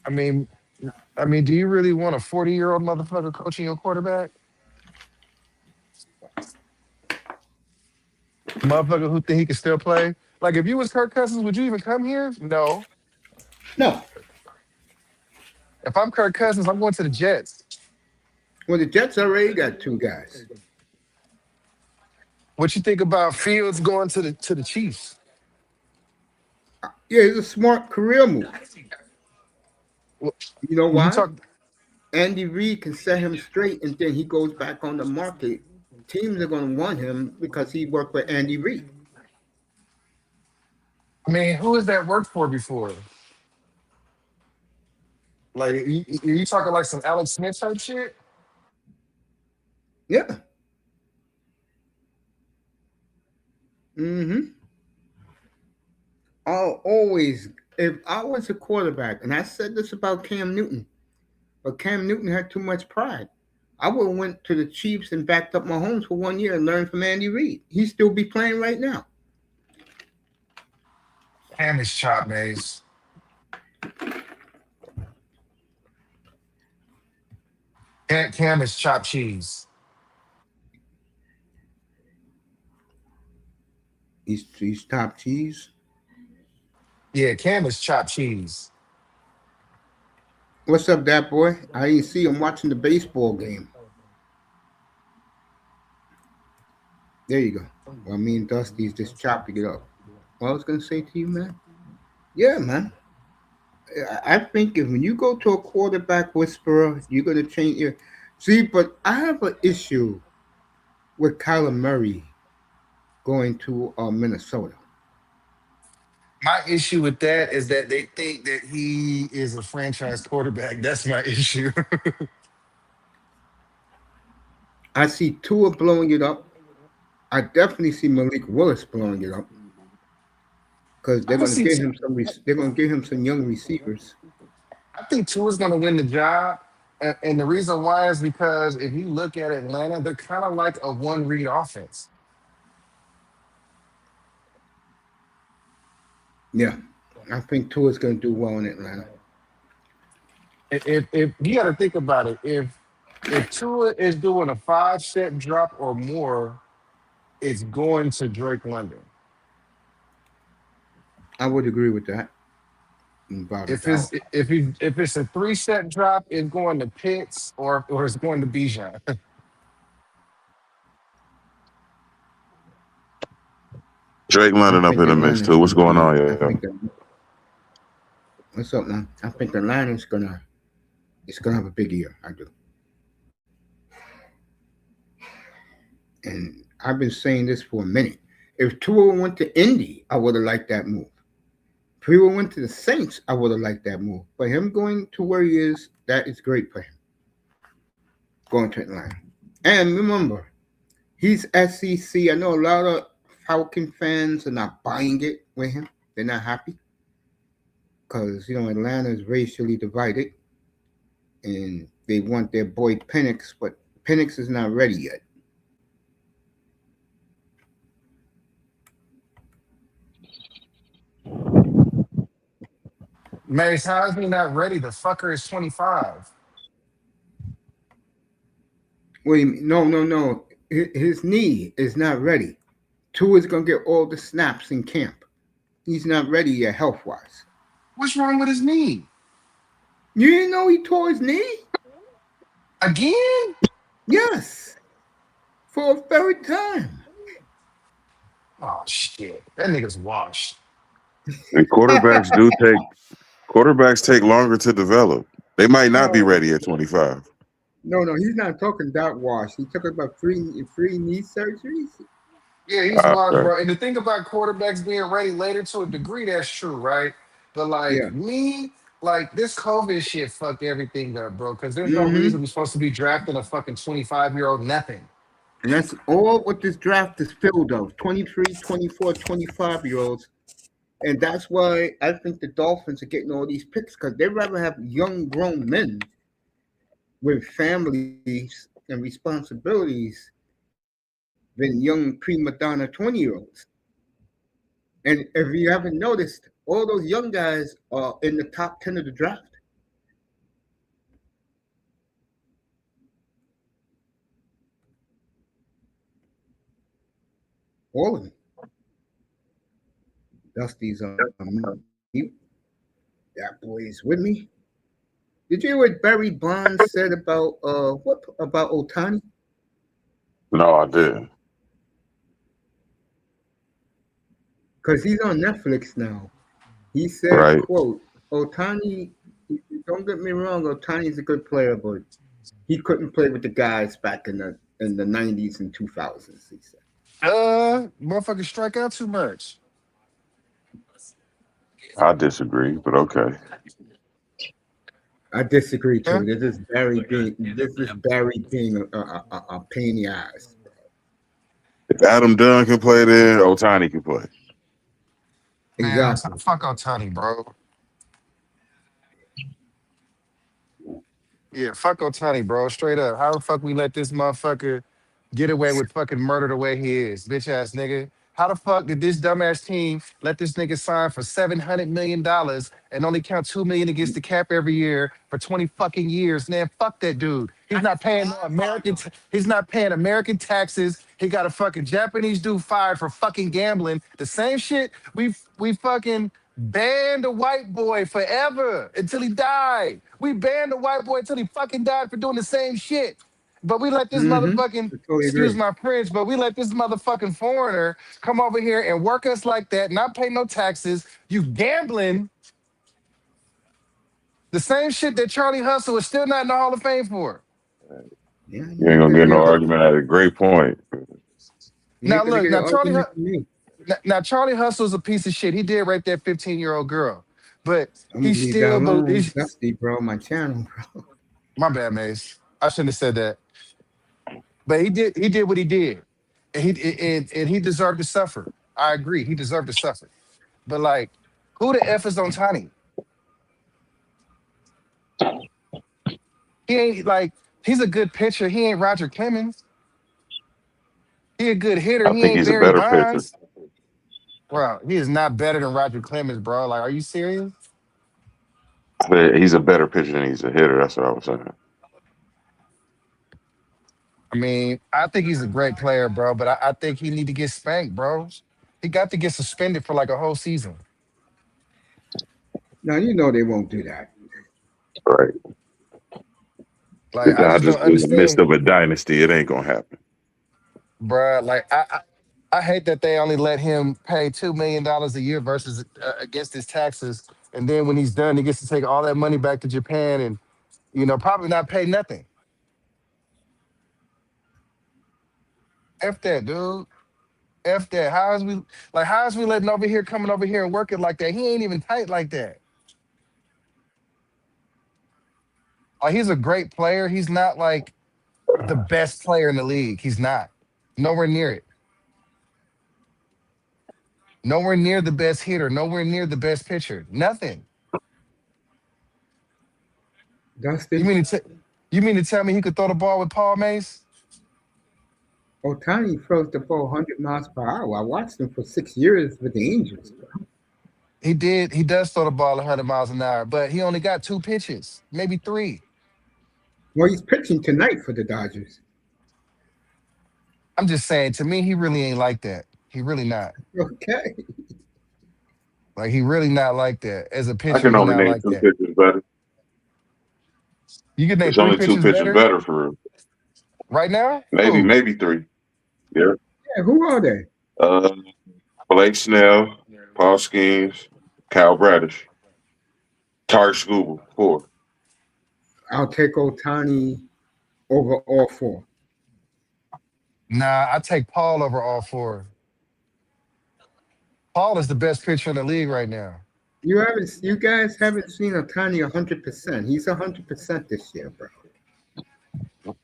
I mean, do you really want a 40-year-old motherfucker coaching your quarterback? Motherfucker who think he can still play? Like, if you was Kirk Cousins, would you even come here? No. No. If I'm Kirk Cousins, I'm going to the Jets. Well, the Jets already got 2 guys. What you think about Fields going to the Chiefs? Yeah, it's a smart career move. Well, You know you why? talk. Andy Reid can set him straight, and then he goes back on the market. Teams are going to want him because he worked with Andy Reid. I mean, who has that worked for before? Like, you talking like some Alex Smith type shit? Yeah. Mm-hmm. I'll always, if I was a quarterback, and I said this about Cam Newton, but Cam Newton had too much pride. I would have went to the Chiefs and backed up Mahomes for 1 year and learned from Andy Reid. He'd still be playing right now. Cam is chopped, Maze. Cam is chopped cheese. He's top cheese. Yeah, Cam is chopped cheese. What's up, that boy? I didn't see him watching the baseball game. There you go. Well, me and Dusty's just chopping it up. What I was gonna say to you, man. Yeah, man. I think if when you go to a quarterback whisperer, you're gonna change your. See, but I have an issue with Kyler Murray going to Minnesota. My issue with that is that they think that he is a franchise quarterback. That's my issue. I see Tua blowing it up. I definitely see Malik Willis blowing it up because I they're can gonna see. get him some. They're gonna give him some young receivers. I think Tua's going to win the job, and the reason why is because if you look at Atlanta, they're kind of like a one read offense. Yeah, I think Tua's going to do well in Atlanta. If you got to think about it, if Tua is doing a 5 step drop or more, it's going to Drake London. I would agree with that, without a doubt. If it's a 3 step drop, it's going to Pitts or it's going to Bijan. Drake I London up think in the mix Atlanta's too. What's going to going be. on, I yo? think that. What's up, man? I think Atlanta's gonna. It's gonna have a big year. I do, and I've been saying this for a minute. If Tua went to Indy, I would have liked that move. If he went to the Saints, I would have liked that move. But him going to where he is, that is great for him. Going to Atlanta, and remember, he's SEC. I know a lot of Falcon fans are not buying it with him. They're not happy because Atlanta is racially divided, and they want their boy Penix, but Penix is not ready yet. Mace, how is he not ready? The fucker is 25. Wait, no, no, no. His knee is not ready. Tua is gonna get all the snaps in camp. He's not ready yet, health wise. What's wrong with his knee? You didn't know he tore his knee? Again? Yes, for a third time. Oh shit. That nigga's washed. And quarterbacks take longer to develop. They might not be No, ready at 25. no, no. He's not talking that wash. He took about three knee surgeries. Yeah, he's washed, Okay. bro. And the thing about quarterbacks being ready later to a degree, that's true, right? But like Yeah. me, like this COVID shit fucked everything up, bro. Because there's no reason Mm-hmm. we're supposed to be drafting a fucking 25-year-old nothing. And that's all what this draft is filled of 23, 24, 25-year-olds. And that's why I think the Dolphins are getting all these picks because they'd rather have young grown men with families and responsibilities than young prima donna 20-year-olds. And if you haven't noticed, all those young guys are in the top 10 of the draft. All of them. Dusty's on mute. That boy is with me. Did you hear what Barry Bonds said about Otani? No, I didn't. Because he's on Netflix now. He said, Right. quote, Otani, don't get me wrong, Otani's a good player, but he couldn't play with the guys back in the 90s and 2000s, he said. Motherfuckers strike out too much. I disagree, but okay. I disagree Huh? too. This is Barry being a pain in the ass. If Adam Dunn can play there, Otani can play. Man, Exactly. fuck Otani, bro. Yeah, fuck Otani, bro. Straight up. How the fuck we let this motherfucker get away with fucking murder the way he is, bitch ass nigga? How the fuck did this dumbass team let this nigga sign for $700 million and only count 2 million against the cap every year for 20 fucking years? Man, fuck that dude. He's not paying no American. He's not paying American taxes. He got a fucking Japanese dude fired for fucking gambling. The same shit we fucking banned a white boy forever until he died. We banned a white boy until he fucking died for doing the same shit. But we let this Mm-hmm. motherfucking, I totally excuse agree. my French, but we let this motherfucking foreigner come over here and work us like that, not pay no taxes. You gambling the same shit that Charlie Hustle is still not in the Hall of Fame for. Yeah, You you ain't ain't gonna gonna get get no the argument at a great point. you Now ain't gonna look, get now an argument from me. Now Charlie Hustle's a piece of shit. He did rape that 15-year-old girl, but I'm he gonna leave that still alone. believes. Dusty, bro, my channel, bro. My bad, Mace. I shouldn't have said that. But he did what he did, and he deserved to suffer. I agree, he deserved to suffer. But like, who the f is on Tiny? He ain't like he's a good pitcher. He ain't Roger Clemens. He a good hitter. I He think ain't he's a Barry better pitcher. Bonds. Bro, he is not better than Roger Clemens, bro. Like, are you serious? I said he's a better pitcher than he's a hitter. That's what I was saying. I mean, I think he's a great player, bro, but I think he need to get spanked, bro. He got to get suspended for like a whole season. Now you know they won't do that. Right. The Like, I just Dodgers don't are in the midst understand, of a dynasty. It ain't gonna happen. bro. Like, I hate that they only let him pay $2 million a year versus against his taxes, and then when he's done, he gets to take all that money back to Japan and probably not pay nothing. F that, dude. F that. How is we letting over here coming over here and working like that? He ain't even tight like that. Like he's a great player. He's not like the best player in the league. He's not. Nowhere near it. Nowhere near the best hitter. Nowhere near the best pitcher. Nothing. You Dustin mean you mean to tell me he could throw the ball with Paul Mace? Otani throws the ball 100 miles per hour. I watched him for 6 years with the Angels. He did. He does throw the ball 100 miles an hour, but he only got two pitches, maybe three. Well, he's pitching tonight for the Dodgers. I'm just saying. To me, he really ain't like that. He really not. Okay. Like he really not like that. As a I pitcher, can he only not name like two that. pitchers better. You can name There's three only two pitchers pitchers better better for real. right now. Maybe, Who? maybe three. Yeah. Yeah, who are they? Uh, Blake Snell, Paul Skeens, Kyle Bradish, Tar Schubel, four. I'll take Otani over all four. Nah, I take Paul over all four. Paul is the best pitcher in the league right now. You guys haven't seen Otani 100%. He's 100% this year, bro.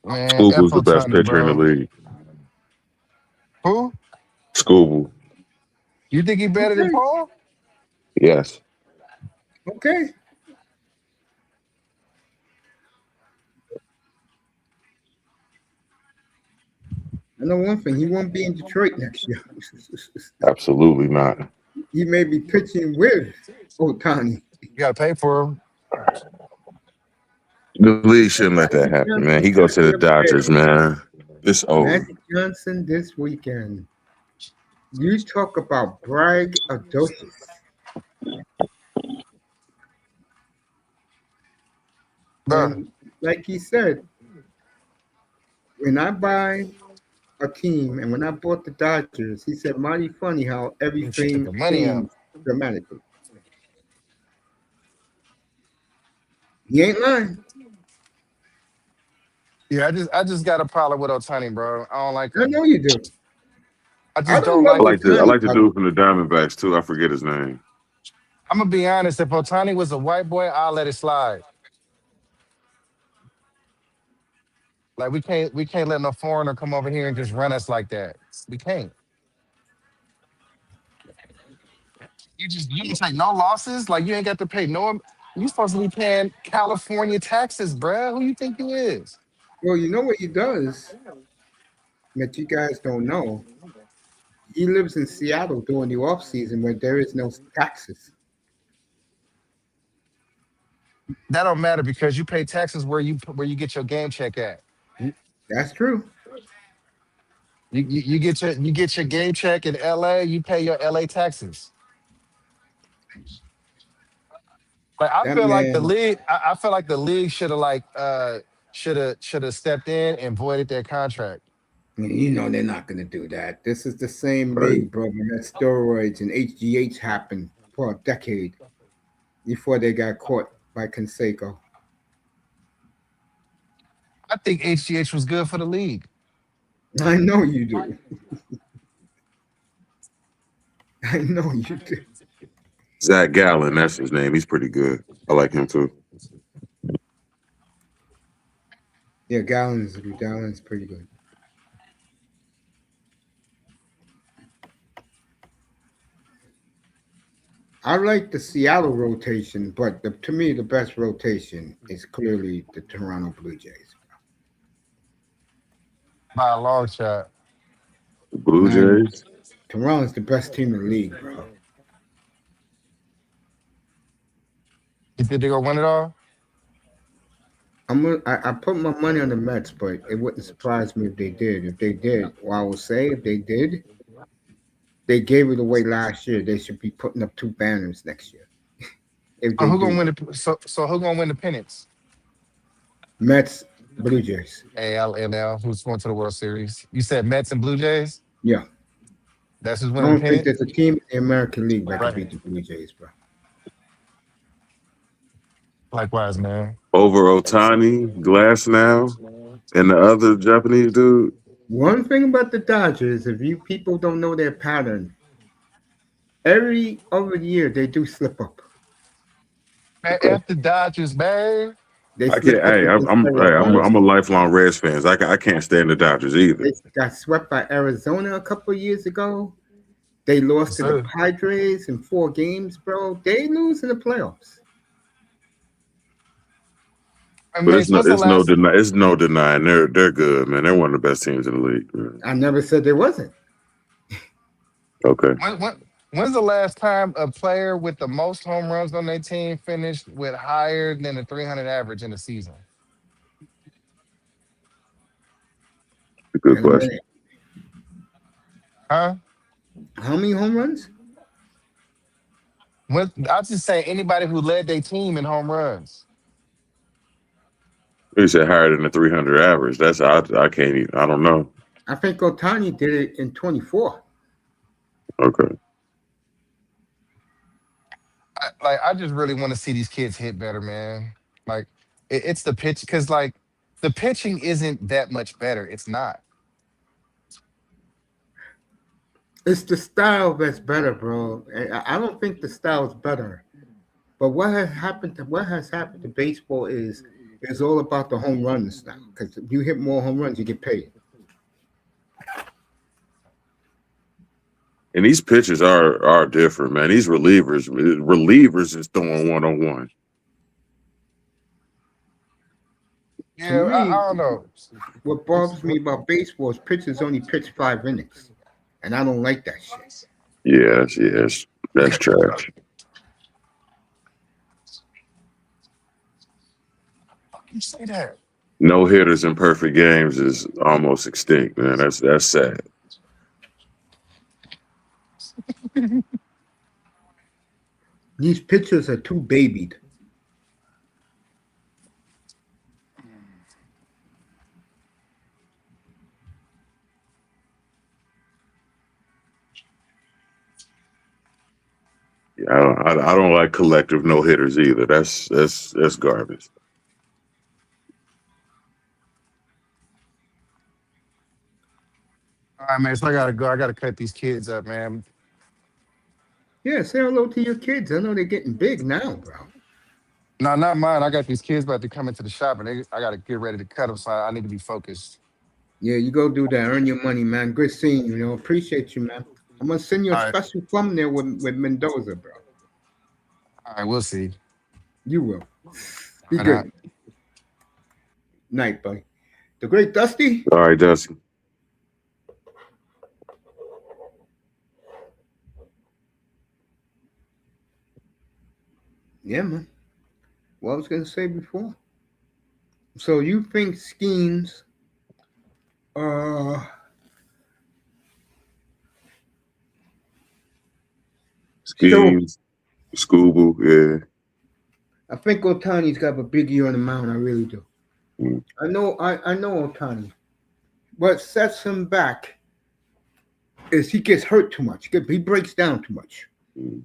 Man, F Schubel's the best Otani, pitcher in the bro. league. Who? Schubel, You think he better than Okay. Paul? yes. Okay. I know one thing. He won't be in Detroit next year. Absolutely not. He may be pitching with Otani. You gotta pay for him. The league shouldn't let that Magic happen, man. Johnson He goes got to the the other Dodgers, day. man. It's over. Magic Johnson this weekend. You talk about brag audacious. Bro, And like he said, when I buy a team and when I bought the Dodgers, he said, mighty funny how you should take everything the money out. changed dramatically. He ain't lying. Yeah, I just got a problem with Otani, bro. I don't like I him. know you do. I I just don't don't love like him. I Otani, like the brother. dude from the Diamondbacks too. I forget his name. I'm gonna be honest. If Otani was a white boy, I'll let it slide. Like we can't let no foreigner come over here and just run us like that. We can't. You take no losses. Like you ain't got to pay no. You supposed to be paying California taxes, bruh. Who you think you is? Well, you know what he does that you guys don't know? He lives in Seattle during the off season where there is no taxes. That don't matter because you pay taxes where you get your game check at. You, That's true. you get your game check in LA. You pay your LA taxes. Like I That feel like the man, league. I feel like the league should have stepped in and voided their contract. you know they're not going to do that. This is the same Right. league, brother, that steroids and HGH happened for a decade before they got caught by Conseco. I think HGH was good for the league. I know you do. I know you do. Zach Gallen, that's his name. He's pretty good. I like him too. Yeah, Gallon's pretty good. I like the Seattle rotation, but to me, the best rotation is clearly the Toronto Blue Jays. By a long shot. The Blue And Jays. Toronto's the best team in the league, bro. You think they gonna win it all? I put my money on the Mets, but it wouldn't surprise me if they did. If they did, well, I will say if they did, they gave it away last year. They should be putting up two banners next year. If So they who gonna do, win the so who gonna win the pennants? Mets, Blue Jays. AL, NL, who's going to the World Series? You said Mets and Blue Jays. Yeah, That's who's I winning the don't think pennant. there's a team in the American League that could Right. beat the Blue Jays, bro. Likewise, man. Over Otani, Glass now, and the other Japanese dude. One thing about the Dodgers, if you people don't know their pattern, every other year they do slip up. Man, Okay. F the Dodgers, man. They I can't. slipped up Hey, against Arizona. I'm a lifelong Reds fan. I can't stand the Dodgers either. They got swept by Arizona a couple of years ago. They lost to the So, Padres in 4 games, bro. They lose in the playoffs. and But Mace, when's the last? it's no denying they're good, man. They're one of the best teams in the league. Man. I never said there wasn't. Okay. When's the last time a player with the most home runs on their team finished with higher than a 300 average in a season? Good In a question. minute. Huh? How many home runs? I just say anybody who led their team in home runs. You said higher than the 300 average. I can't even. I don't know. I think Otani did it in 24. Okay. I just really want to see these kids hit better, man. Like it's the pitch because like the pitching isn't that much better. It's not. It's the style that's better, bro. I don't think the style is better. But what has happened to baseball is it's all about the home runs now. Because if you hit more home runs, you get paid. And these pitchers are different, man. These relievers is throwing 1-on-1. To Yeah, me, I don't know. what bothers me about baseball is pitchers only pitch 5 innings, and I don't like that shit. Yes, that's trash. You say that. No hitters in perfect games is almost extinct, man. That's sad. These pitchers are too babied. Yeah, I don't like collective no hitters either. That's garbage. All right, man. So I gotta go. I gotta cut these kids up, man. Yeah, say hello to your kids. I know they're getting big now, bro. No, not mine. I got these kids about to come into the shop, and I gotta get ready to cut them. So I need to be focused. Yeah, you go do that. Earn your money, man. Good seeing you. Appreciate you, man. I'm gonna send you a All right. special thumbnail with Mendoza, bro. All right. We'll see. You will. Be All right. good. Night, buddy. The great Dusty. All right, Dusty. Yeah, man. What I was gonna say before. So you think Skeens uh show Schemes, Scooby, yeah. I think Otani's got a big year on the mound, I really do. Mm, I know Otani. What sets him back is he gets hurt too much. He breaks down too much. mm.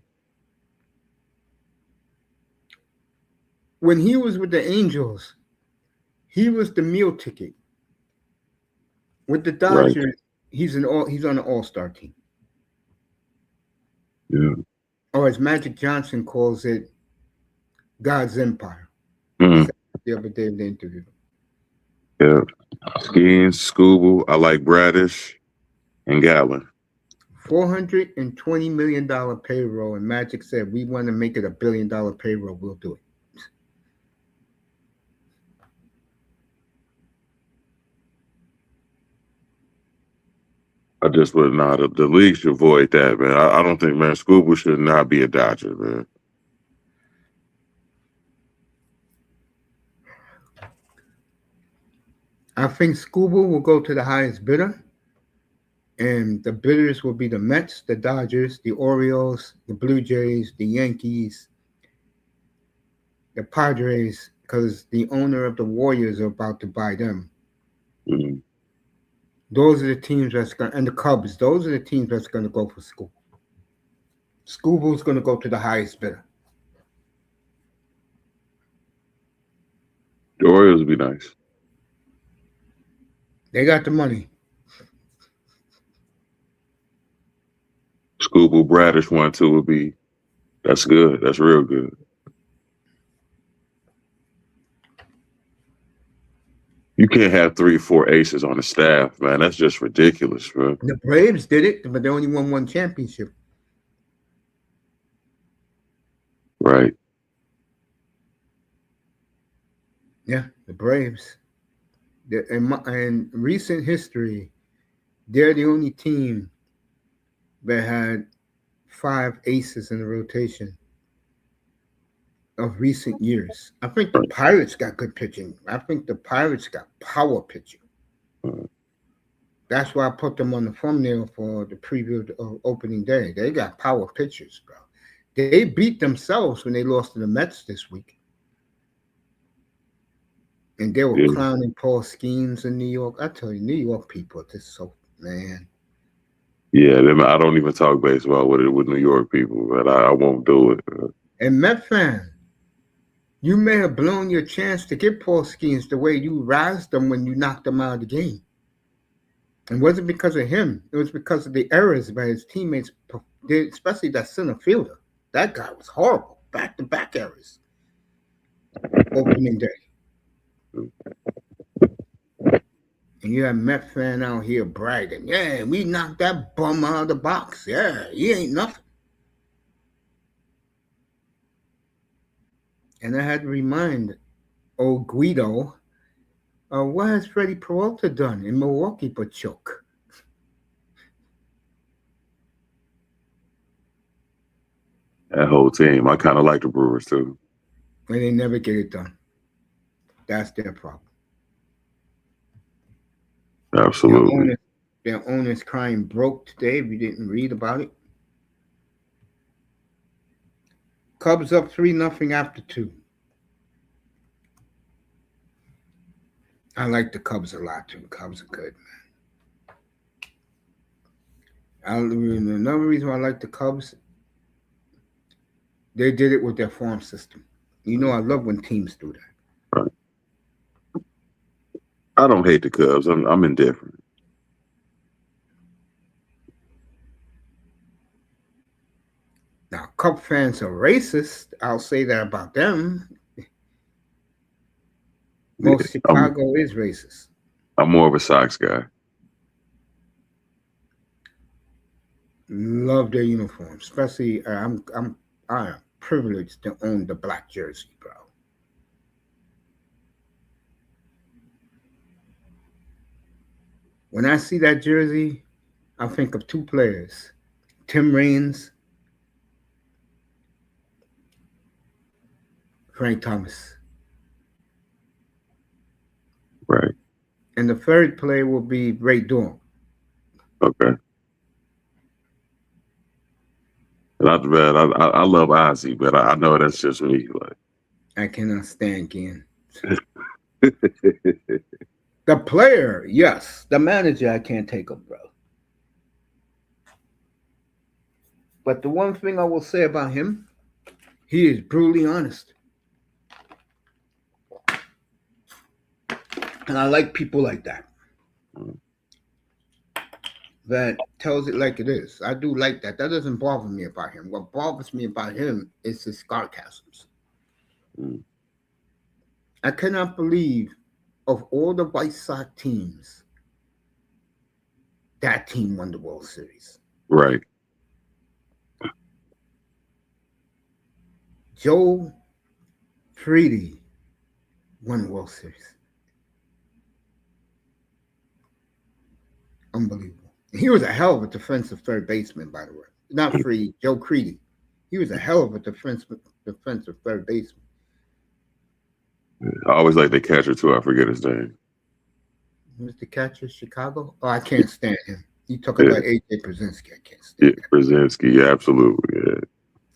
When he was with the Angels, he was the meal ticket. With the Right. Dodgers, he's on an all-star team. Yeah. Or as Magic Johnson calls it, God's Empire. He Mm, said the other day in the interview. yeah. Schemes, Scooby. I like Bradish and Gallon. $420 million payroll, and Magic said, "We want to make it $1 billion payroll. We'll do it." I just would not. The league should avoid that, man. I don't think, man, Scuba should not be a Dodger, man. I think Scuba will go to the highest bidder, and the bidders will be the Mets, the Dodgers, the Orioles, the Blue Jays, the Yankees, the Padres, because the owner of the Warriors are about to buy them. Mm. Those are the teams that's going, and the Cubs. Those are the teams that's going to go for Scuba. Scuba's going to go to the highest bidder. The Orioles would be nice. They got the money. Scuba Bradish one too would be. That's good. That's real good. You can't have 3 or 4 aces on the staff, man. That's just ridiculous, bro. The Braves did it, but they only won one championship. Right. Yeah, the Braves. In recent history, they're the only team that had 5 aces in the rotation of recent years. I think the Right. Pirates got good pitching. I think the Pirates got power pitching. That's why I put them on the thumbnail for the preview of opening day. They got power pitchers, bro. They beat themselves when they lost to the Mets this week. And they were Yeah. clowning Paul Skeens in New York. I tell you, New York people are just so, man. Yeah. I don't even talk baseball with New York people, but I won't do it. And Met fan, you may have blown your chance to get Paul Skeens the way you razzed them when you knocked him out of the game. It wasn't because of him. It was because of the errors by his teammates, especially that center fielder. That guy was horrible. Back-to-back errors. Opening day. And you have Met fan out here bragging. Yeah, we knocked that bum out of the box. Yeah, he ain't nothing. And I had to remind old Guido, what has Freddie Peralta done in Milwaukee but choke? That whole team. I kind of like the Brewers too. And they never get it done. That's their problem. Their Absolutely. owner, their owner's crying broke today. If you didn't read about it, Cubs up 3-0 after 2. I like the Cubs a lot too. Cubs are good, man. Another reason why I like the Cubs, they did it with their farm system. You know, I love when teams do that. Right. I don't hate the Cubs. I'm indifferent. Now, Cub fans are racist. I'll say that about them. Yeah, Most Chicago is racist. I'm more of a Sox guy. Love their uniforms, especially I am privileged to own the black jersey, bro. When I see that jersey, I think of 2 players, Tim Raines, Frank Thomas. Right. And the third player will be Ray Dawn. Okay. And I love Ozzy, but I know that's just me. I cannot stand Ginn. Like, The player, yes. The manager, I can't take him, bro. But the one thing I will say about him, he is brutally honest. And I like people like that. That tells it like it is. I do like that. That doesn't bother me about him. What bothers me about him is his sarcasms. mm, I cannot believe of all the White Sox teams, that team won the World Series. right. Joe Freedy won the World Series. Unbelievable. He was a hell of a defensive third baseman, by the way. Not Freed, Joe Creedy. He was a hell of a defensive third baseman. I always like the catcher too. I forget his name. Who's the catcher? Chicago? Oh, I can't stand him. You talk Yeah, about AJ Brzezinski. I can't yeah, stand that. Brzezinski. Yeah, absolutely.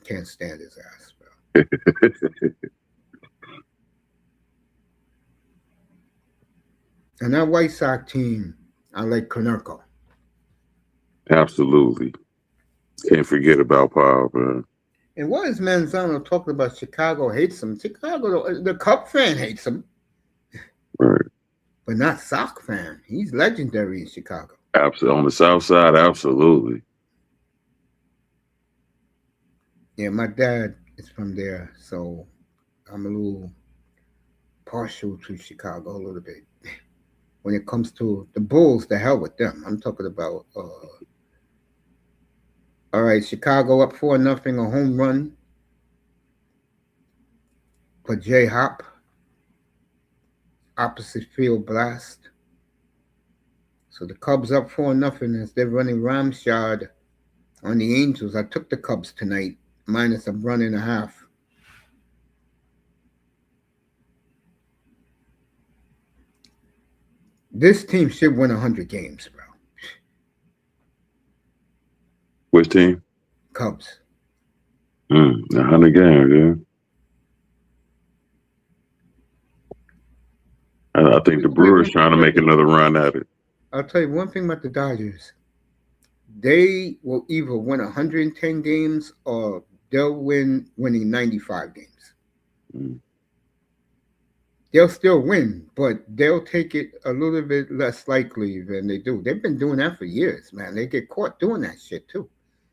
Can't stand his ass, bro. Yeah, And that White Sox team, I like Konerko. absolutely. Can't forget about Paul, man. And what is Manzano talking about? Chicago hates him. Chicago, the Cub fan hates him, Right. but not Sox fan. He's legendary in Chicago. Absolutely. On the South Side, absolutely. Yeah, my dad is from there, so I'm a little partial to Chicago a little bit. When it comes to the Bulls, the hell with them. I'm talking about. All right, Chicago up 4-0, a home run for J Hop, opposite field blast. So the Cubs up 4-0 as they're running Ramshard on the Angels. I took the Cubs tonight, minus a run and a half. This team should win 100 games, bro. Which team? Cubs. 100 games, yeah. I think the I'll tell you Brewers one thing trying to about make another run at it. I'll tell you one thing about the Dodgers. They will either win 110 games or they'll winning 95 games. Mm, They'll still win, but they'll take it a little bit less likely than they do. They've been doing that for years, man. They get caught doing that shit too.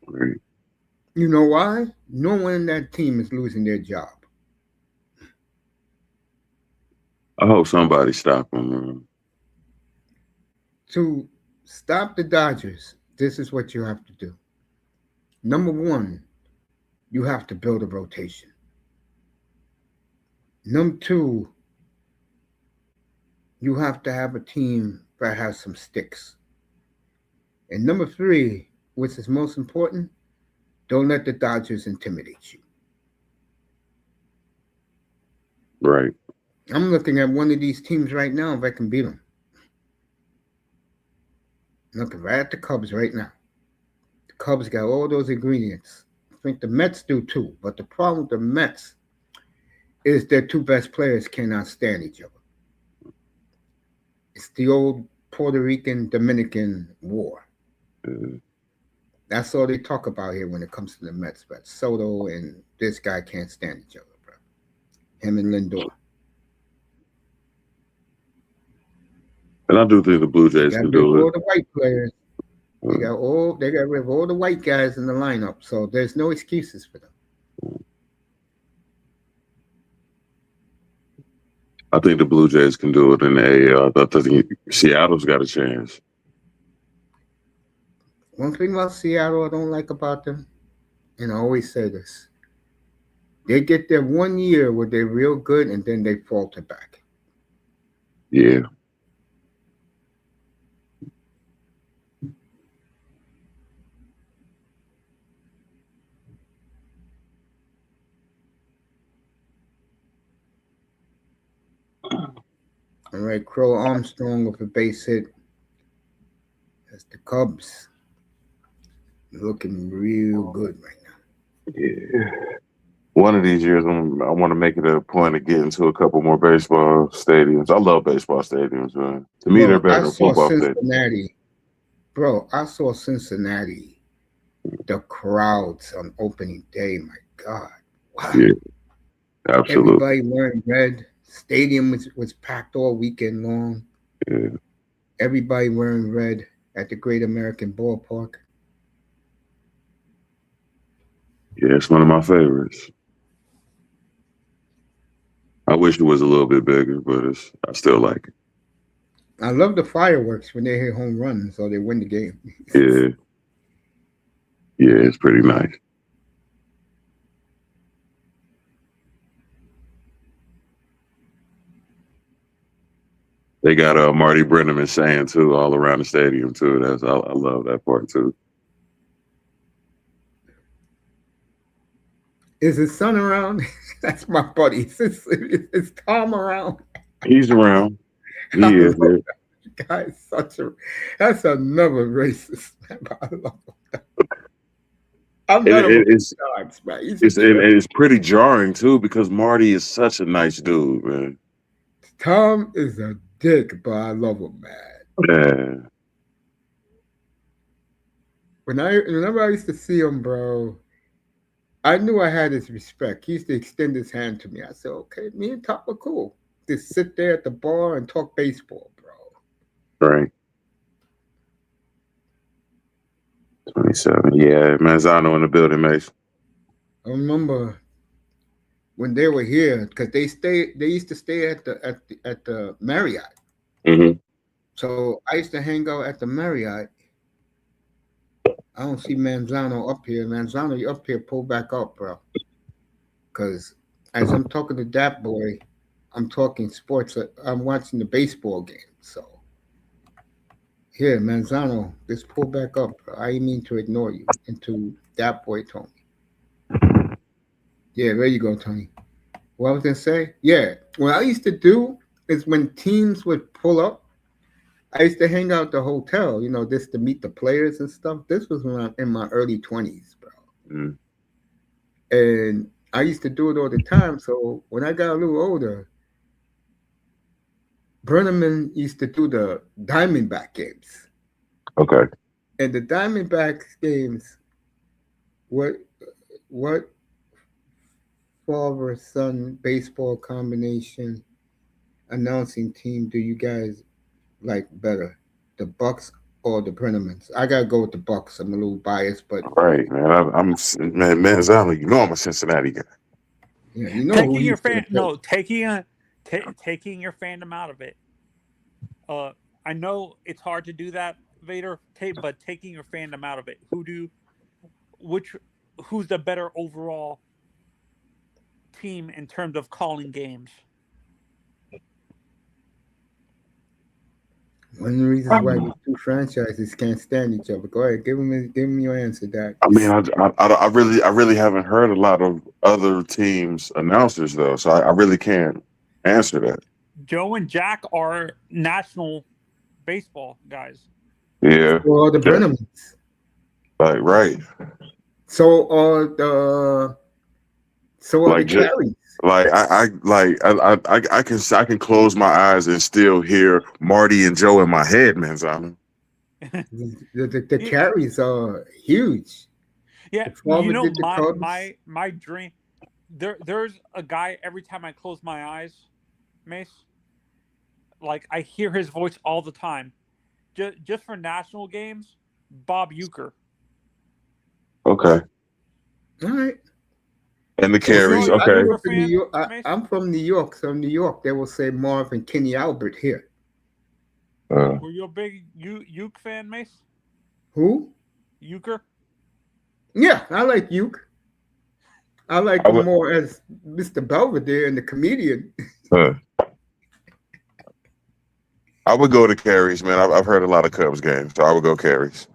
right. You know why? No one in that team is losing their job. I hope somebody stop them, man. To stop the Dodgers, this is what you have to do. Number one, you have to build a rotation. Number two, you have to have a team that has some sticks. And number three, which is most important, don't let the Dodgers intimidate you. Right. I'm looking at one of these teams right now if I can beat them. I'm looking right at the Cubs right now. The Cubs got all those ingredients. I think the Mets do too. But the problem with the Mets is their two best players cannot stand each other. It's the old Puerto Rican Dominican war. Uh, That's all they talk about here when it comes to the Mets. But Soto and this guy can't stand each other, bro. Him and Lindor. and I do think the Blue They Jays got can rid of do it. all the white players. Uh, They got rid of all the white guys in the lineup. So there's no excuses for them. I think the Blue Jays can do it in the AL. I think Seattle's got a chance. One thing about Seattle I don't like about them, and I always say this, they get their 1 year where they're real good and then they falter back. Yeah. All right, Crow Armstrong with a base hit. That's the Cubs. Looking real good right now. Yeah. One of these years, I want to make it a point of getting to a couple more baseball stadiums. I love baseball stadiums, man. To me, they're Bro, better I than saw football stadiums. Cincinnati. Bro, I saw Cincinnati. The crowds on opening day. My God. Wow. Yeah, absolutely. Everybody wearing red. Stadium was packed all weekend long. Yeah, Everybody wearing red at the Great American Ballpark. yeah, it's one of my favorites. I wish it was a little bit bigger, but I still like I love the fireworks when they hit home runs or they win the game. it. Yeah, yeah, it's pretty nice. They got Marty Brennaman saying too all around the stadium too. I love that part too. Is his son around? That's my buddy. Is Tom around? He's around. I He is. love Yeah. that guy. That's another racist. I love him. I've met him a few It's times, man. He's a trip. it's pretty jarring too because Marty is such a nice dude, man. Tom is a dick, but I love him, man. Yeah. Whenever I used to see him, bro, I knew I had his respect. He used to extend his hand to me. I said, okay, me and Tom are cool. Just sit there at the bar and talk baseball, bro. Right. 27. Yeah, Manzano in the building, Mace. I remember when they were here because they used to stay at the Marriott. Mm-hmm. So I used to hang out at the Marriott. I don't see Manzano up here. Manzano, you up here, pull back up, bro. Because as I'm talking to that boy, I'm talking sports. I'm watching the baseball game. So here, Manzano, just pull back up, bro. I didn't mean to ignore you. And to that boy, Tony. Yeah, there you go, Tony. What I was gonna say? Yeah, what I used to do is when teams would pull up, I used to hang out at the hotel, just to meet the players and stuff. This was when I'm in my early 20s, bro. Mm. And I used to do it all the time. So when I got a little older, Brenneman used to do the Diamondback games. Okay. And the Diamondbacks games, what father son baseball combination announcing team do you guys like better, the Bucks or the Brennemans? I gotta go with the Bucks. I'm a little biased, but Right, man. I'm man, Manzano. You know I'm a Cincinnati guy. yeah, you know who Taking he's your gonna fan, take. no, taking your fandom out of it. I know it's hard to do that, Vader. But taking your fandom out of it, which, who's the better overall team in terms of calling games? One of the reasons why these two franchises can't stand each other. Go ahead, give me your answer, Doc. I mean, I really haven't heard a lot of other teams' announcers though, so I really can't answer that. Joe and Jack are national baseball guys. Yeah, Or the yeah. Brennemans. Like right, So are the like just carries. like I can close my eyes and still hear Marty and Joe in my head, Manzano. The carries are huge. Yeah, The father did the my Cubs. my dream. There's a guy every time I close my eyes, Mace. Like I hear his voice all the time. Just for national games, Bob Euchre. Okay, All right. and the Well, You carries. see, are you a I Okay, grew Euchre up in New fan, York. Mace? I'm from New York, so in New York they will say Marv and Kenny Albert here. Were you a big Euchre fan, Mace? Who? Euchre? Yeah, I like Uke. I like I him would. more as Mr. Belvedere and the comedian. Uh, I would go to carries, man. I've heard a lot of Cubs games, so I would go carries.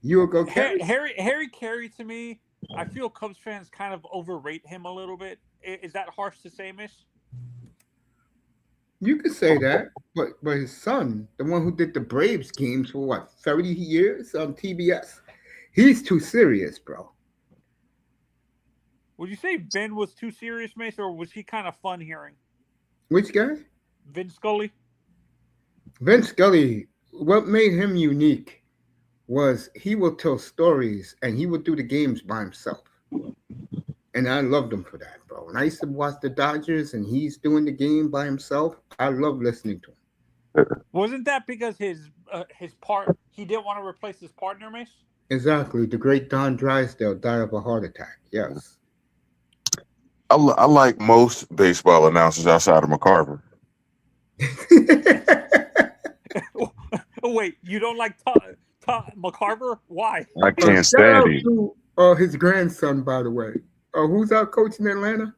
You will go carry? Harry Carey, to me, I feel Cubs fans kind of overrate him a little bit. Is that harsh to say, Miss? You could say that, but his son, the one who did the Braves games for what 30 years on TBS, he's too serious, bro. Would you say Vin was too serious, Mace, or was he kind of fun hearing? Which guy? Vin Scully? Vince Scully. What made him unique was he will tell stories and he would do the games by himself. And I loved him for that, bro. When I used to watch the Dodgers and he's doing the game by himself, I love listening to him. Wasn't that because his he didn't want to replace his partner, Mace? Exactly. The great Don Drysdale died of a heart attack. Yes. I like most baseball announcers outside of McCarver. Wait, you don't like McCarver? Why? I can't Shout out stand him. to his grandson, by the way. Who's our coach in Atlanta?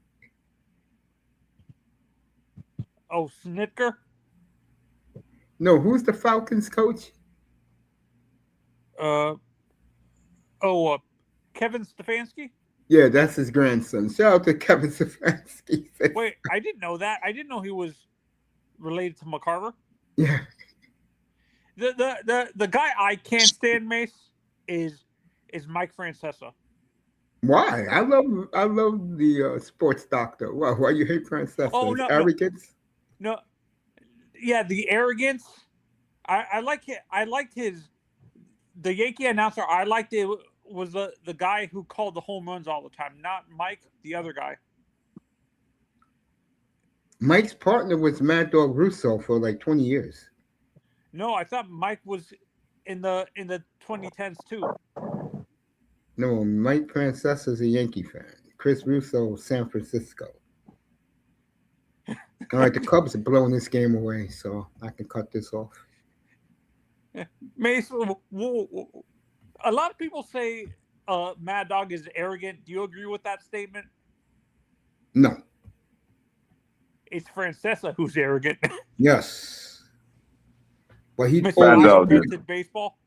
Oh, Snitker? No, who's the Falcons coach? Uh oh, Kevin Stefanski. Yeah, that's his grandson. Shout out to Kevin Stefanski. Wait, I didn't know that. I didn't know he was related to McCarver. Yeah. The guy I can't stand, Mace, is Mike Francesa. Why? I love the sports doctor. Why you hate Francesa? Oh His no, arrogance? no, yeah, the arrogance. I like it. I liked his the Yankee announcer. I liked it was the guy who called the home runs all the time, not Mike, the other guy. Mike's partner was Mad Dog Russo for like 20 years. No, I thought Mike was in the 2010s too. No, Mike Francesa's a Yankee fan. Chris Russo, San Francisco. All right, the Cubs are blowing this game away, so I can cut this off. Mace, a lot of people say Mad Dog is arrogant. Do you agree with that statement? No. It's Francesa who's arrogant. Yes. But he Mr. Mad always Dog. Invented baseball.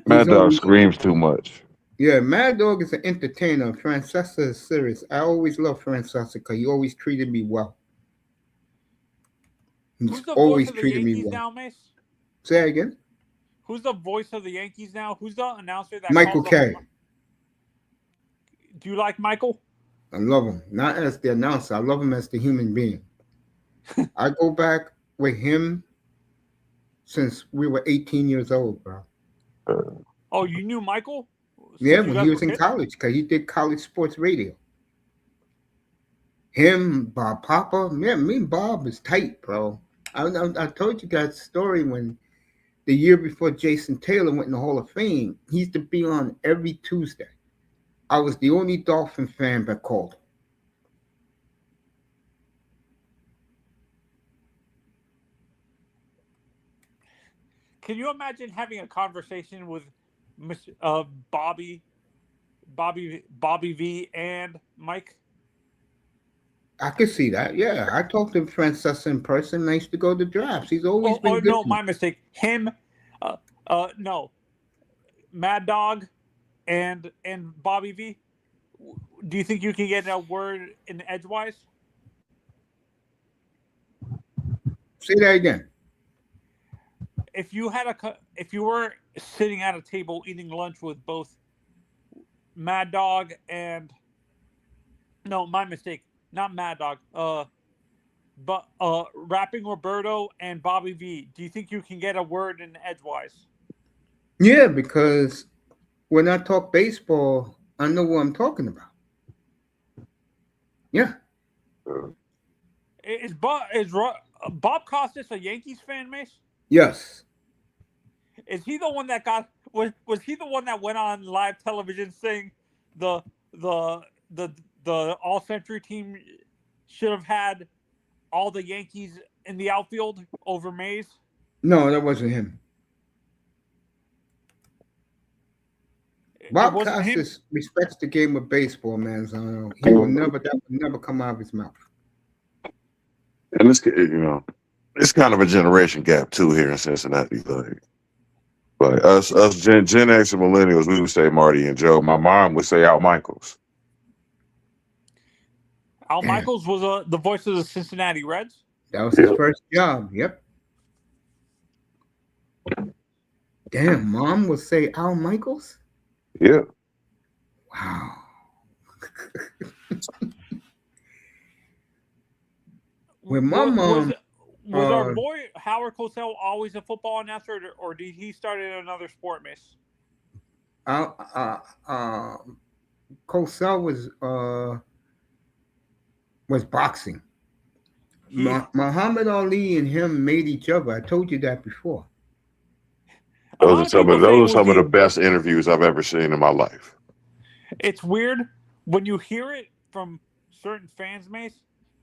Mad he's Dog always screams too much. yeah, Mad Dog is an entertainer. Francesa is serious. I always loved Francesa because he always treated me well. He's Who's the voice always of the treated me Yankees well. now, Mace? Say that again. Who's the voice of the Yankees now? Who's the announcer that Michael calls the K. home? Do you like Michael? I love him. Not as the announcer. I love him as the human being. I go back with him since we were 18 years old, bro. Oh, you knew Michael Yeah, since you when guys he were was in kids? college, because he did college sports radio. Him, Bob Papa, yeah, me and Bob is tight, bro. I told you that story when the year before Jason Taylor went in the Hall of Fame. He used to be on every Tuesday. I was the only Dolphin fan that called. Can you imagine having a conversation with Bobby, Bobby V, and Mike? I could see that. Yeah, I talked to Francesa in person. I used to go to drafts. He's always been Oh good no, to me. my mistake. Him, no, Mad Dog, and Bobby V. Do you think you can get a word in edgewise? Say that again. If you were sitting at a table eating lunch with both Mad Dog and no, my mistake, not Mad Dog. But rapping Roberto and Bobby V. Do you think you can get a word in edgewise? Yeah, because when I talk baseball, I know what I'm talking about. Yeah. Bob Costas a Yankees fan, Mace? Yes. Is he the one that was he the one that went on live television saying the the the the all century team should have had all the Yankees in the outfield over Mays? No, that wasn't him. It Bob wasn't him. Costas respects the game of baseball, man. So he will never that will never come out of his mouth. And it's kind of a generation gap too here in Cincinnati. Like us Gen X and millennials, we would say Marty and Joe. My mom would say Al Michaels. Al Damn. Michaels was the voice of the Cincinnati Reds. That was his first job. Yep. Damn, mom would say Al Michaels? Yeah. Wow. When my mom was our boy Howard Cosell always a football announcer, or did he start in another sport, Miss? Cosell was boxing. Muhammad Ali and him made each other. I told you that before. Those are some of the best interviews I've ever seen in my life. It's weird when you hear it from certain fans, Mace.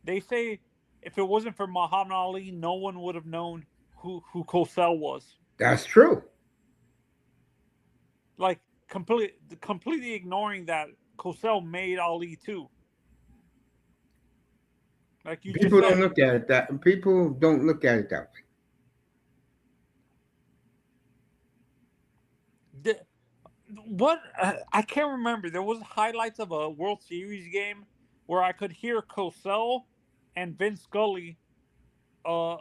They say if it wasn't for Muhammad Ali, no one would have known who Cosell was. That's true. Like completely ignoring that Cosell made Ali too. Like you People just said. don't look at it that way. what I can't remember. There was highlights of a World Series game where I could hear Cosell and Vince Scully uh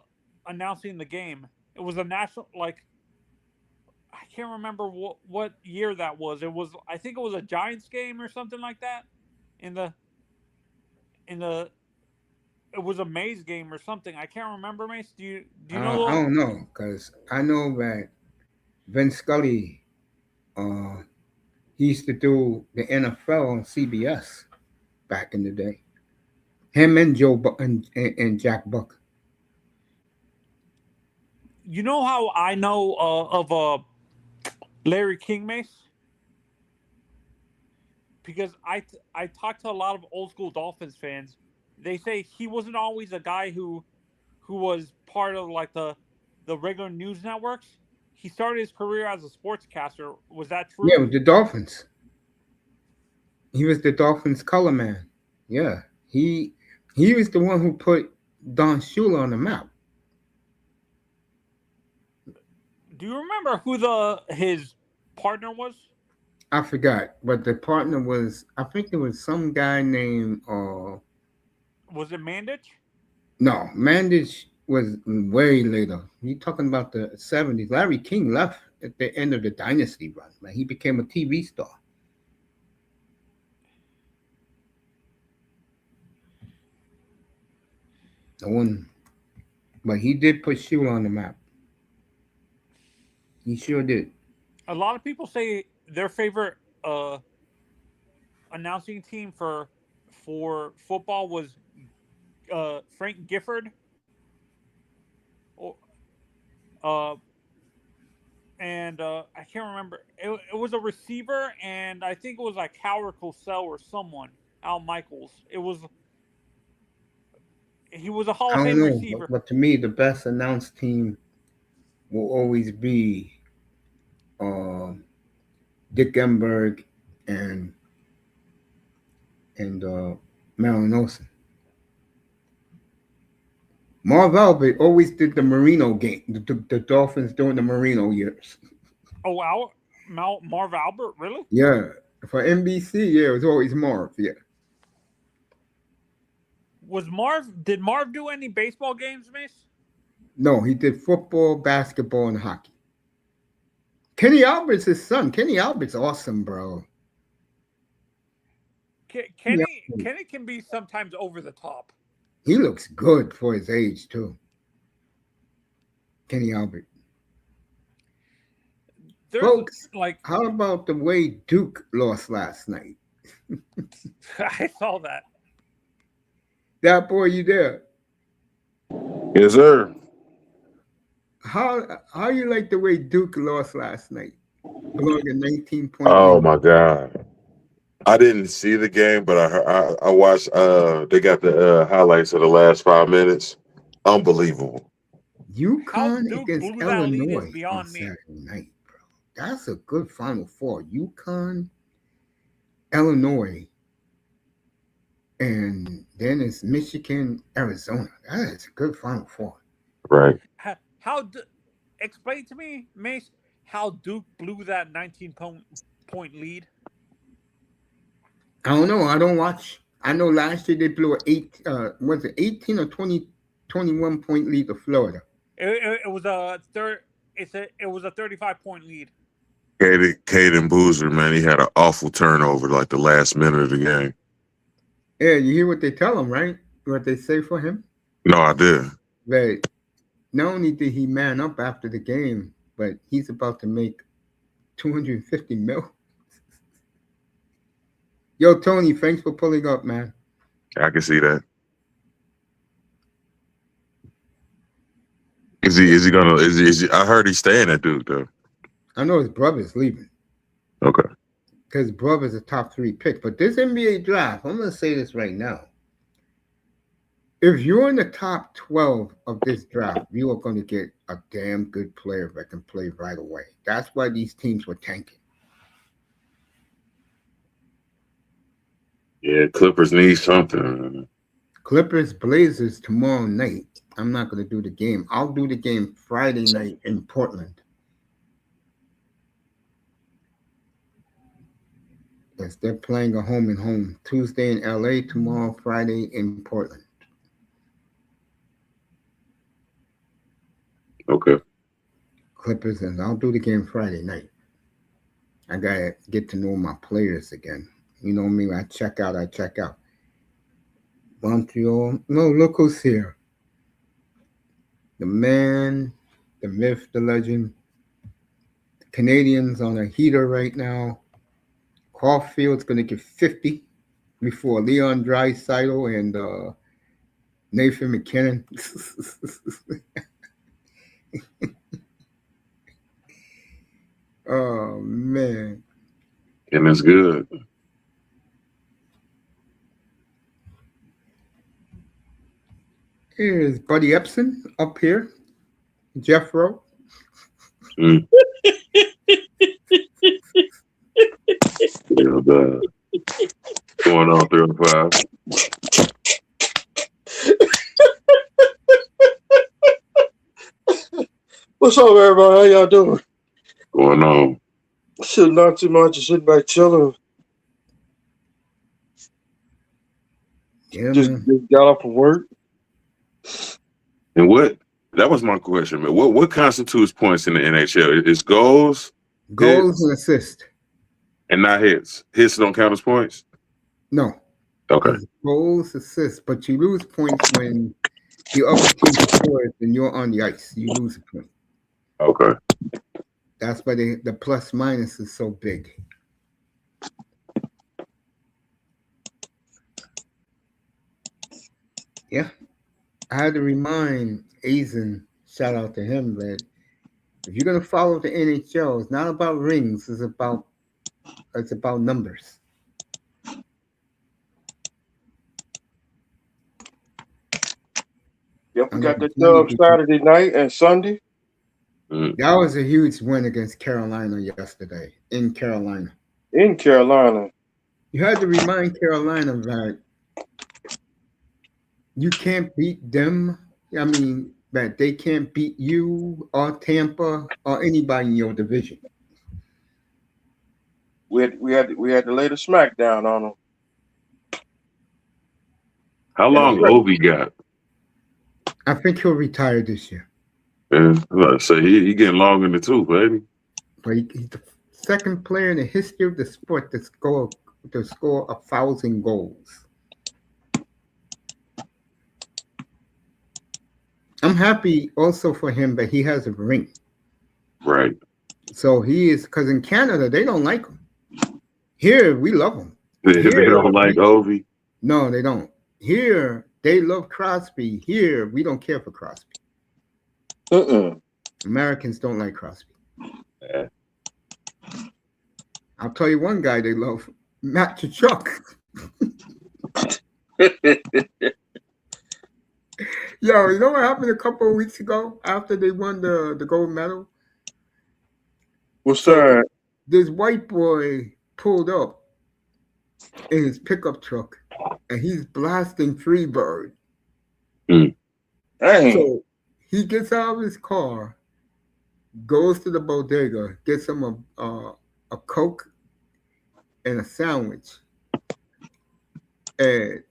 announcing the game. It was a national like I can't remember what year that was. It was I think it was a Giants game or something like that. In the it was a Mays game or something. I can't remember, Mace. Do you I know don't know because I know that Vince Scully, uh, he used to do the NFL on CBS back in the day. Him and and Jack Buck. you know how I know of Larry King, Mace? Because I talked to a lot of old school Dolphins fans. They say he wasn't always a guy who was part of like the regular news networks. He started his career as a sportscaster. Was that Yeah, true? with the Dolphins. He was the Dolphins color man. Yeah, he was the one who put Don Shula on the map. Do you remember who the his partner was? I forgot, but the partner was I think there was some guy named Was it Mandich? no, Mandich was way later. You talking about the 70s. Larry King left at the end of the dynasty run. Man, he became a TV star. No one, but he did put Shula on the map. He sure did. A lot of people say their favorite announcing team for football was Frank Gifford. Or, uh, and I can't remember. It was a receiver, and I think it was like Howard Cosell or someone. Al Michaels. He was a Hall I of don't Fame know, receiver. but to me, the best announced team will always be uh, Dick Enberg and and Marilyn Olsen. Marv Albert always did the Marino game, the Dolphins during the Marino years. Oh, Marv Albert, really? Yeah, for NBC, yeah, it was always Marv. Yeah, Did Marv do any baseball games, Mace? no, he did football, basketball, and hockey. Kenny Albert's his son. Kenny Albert's awesome, bro. Kenny Albert, Kenny can be sometimes over the top. he looks good for his age too. Kenny Albert. There's Folks, like how about the way Duke lost last night? I saw that. That boy, you there? Yes, sir. How you like the way Duke lost last night? Blowing a 19-point Oh lead. my God. I didn't see the game, but I watched. They got the highlights of the last 5 minutes. Unbelievable. How UConn Duke against blew that lead is Illinois on beyond me. Saturday night, bro. That's a good Final Four. UConn, Illinois, and then it's Michigan, Arizona. That is a good Final Four. Right. How explain to me, Mace, how Duke blew that 19-point lead? I don't know. I don't watch. I know last year they blew a was it 18 or 21 point lead to Florida. It was a third. It was a 35-point lead. Caden Boozer, man, he had an awful turnover like the last minute of the game. Yeah, you hear what they tell him, right? What they say for him? No, I did. That not only did he man up after the game, but he's about to make 250 mil. Yo, Tony, thanks for pulling up, man. I can see that. Is he gonna is he I heard he's staying at Duke though. I know his brother's leaving Okay. because his brother's a top 3 pick. But this NBA draft, I'm going to say this right now. If you're in the top 12 of this draft, you are going to get a damn good player that can play right away. That's why these teams were tanking. Yeah, Clippers need something. Clippers Blazers tomorrow night. I'm not going to do the game. I'll do the game Friday night in Portland. Yes, they're playing a home and home. Tuesday in LA, tomorrow, Friday in Portland. Okay. Clippers, and I'll do the game Friday night. I gotta get to know my players again. You know me, I check out, I check out. Montreal, no, look who's here. The man, the myth, the legend. The Canadians on a heater right now. Caulfield's gonna get 50 before Leon Draisaitl and Nathan McKinnon. Oh man. And it's good. Here's Buddy Epson up here. Jeff Rowe. Mm. Yeah, going on 305. What's up, everybody? How y'all doing? Going on. Shit, not too much. Just sitting back chilling. Yeah, Just man. got off of work. And what? That was my question, man. What constitutes points in the N.H.L? It's goals, Goals hits, and assists. and not hits. Hits don't count as points. No. Okay. It's goals, assists, but you lose points when the other team scores and you're on the ice. You lose a point. Okay. That's why the plus minus is so big. Yeah. I had to remind Azen, shout out to him, that if you're gonna follow the NHL, it's not about rings, it's about numbers. Yep, we I'm got gonna the tell you dub because Saturday night and Sunday. that was a huge win against Carolina yesterday in Carolina. In Carolina. You had to remind Carolina that you can't beat them. I mean, that they can't beat you or Tampa or anybody in your division. We had to lay the smackdown on them. How And long Ovi got? I think he'll retire this year. Yeah, I say he getting long in the tooth, baby. But he's the second player in the history of the sport to score 1,000 goals. I'm happy also for him that he has a ring. Right. So he is, because in Canada they don't like him. Here we love him. They Here, don't like Ovi. No, they don't. Here they love Crosby. Here we don't care for Crosby. Americans don't like Crosby. Yeah. I'll tell you one guy they love, Matt Tkachuk. Yo, you know what happened a couple of weeks ago after they won the gold medal? What's that? This white boy pulled up in his pickup truck and he's blasting Freebird. Dang. So he gets out of his car, goes to the bodega, gets him a Coke and a sandwich. And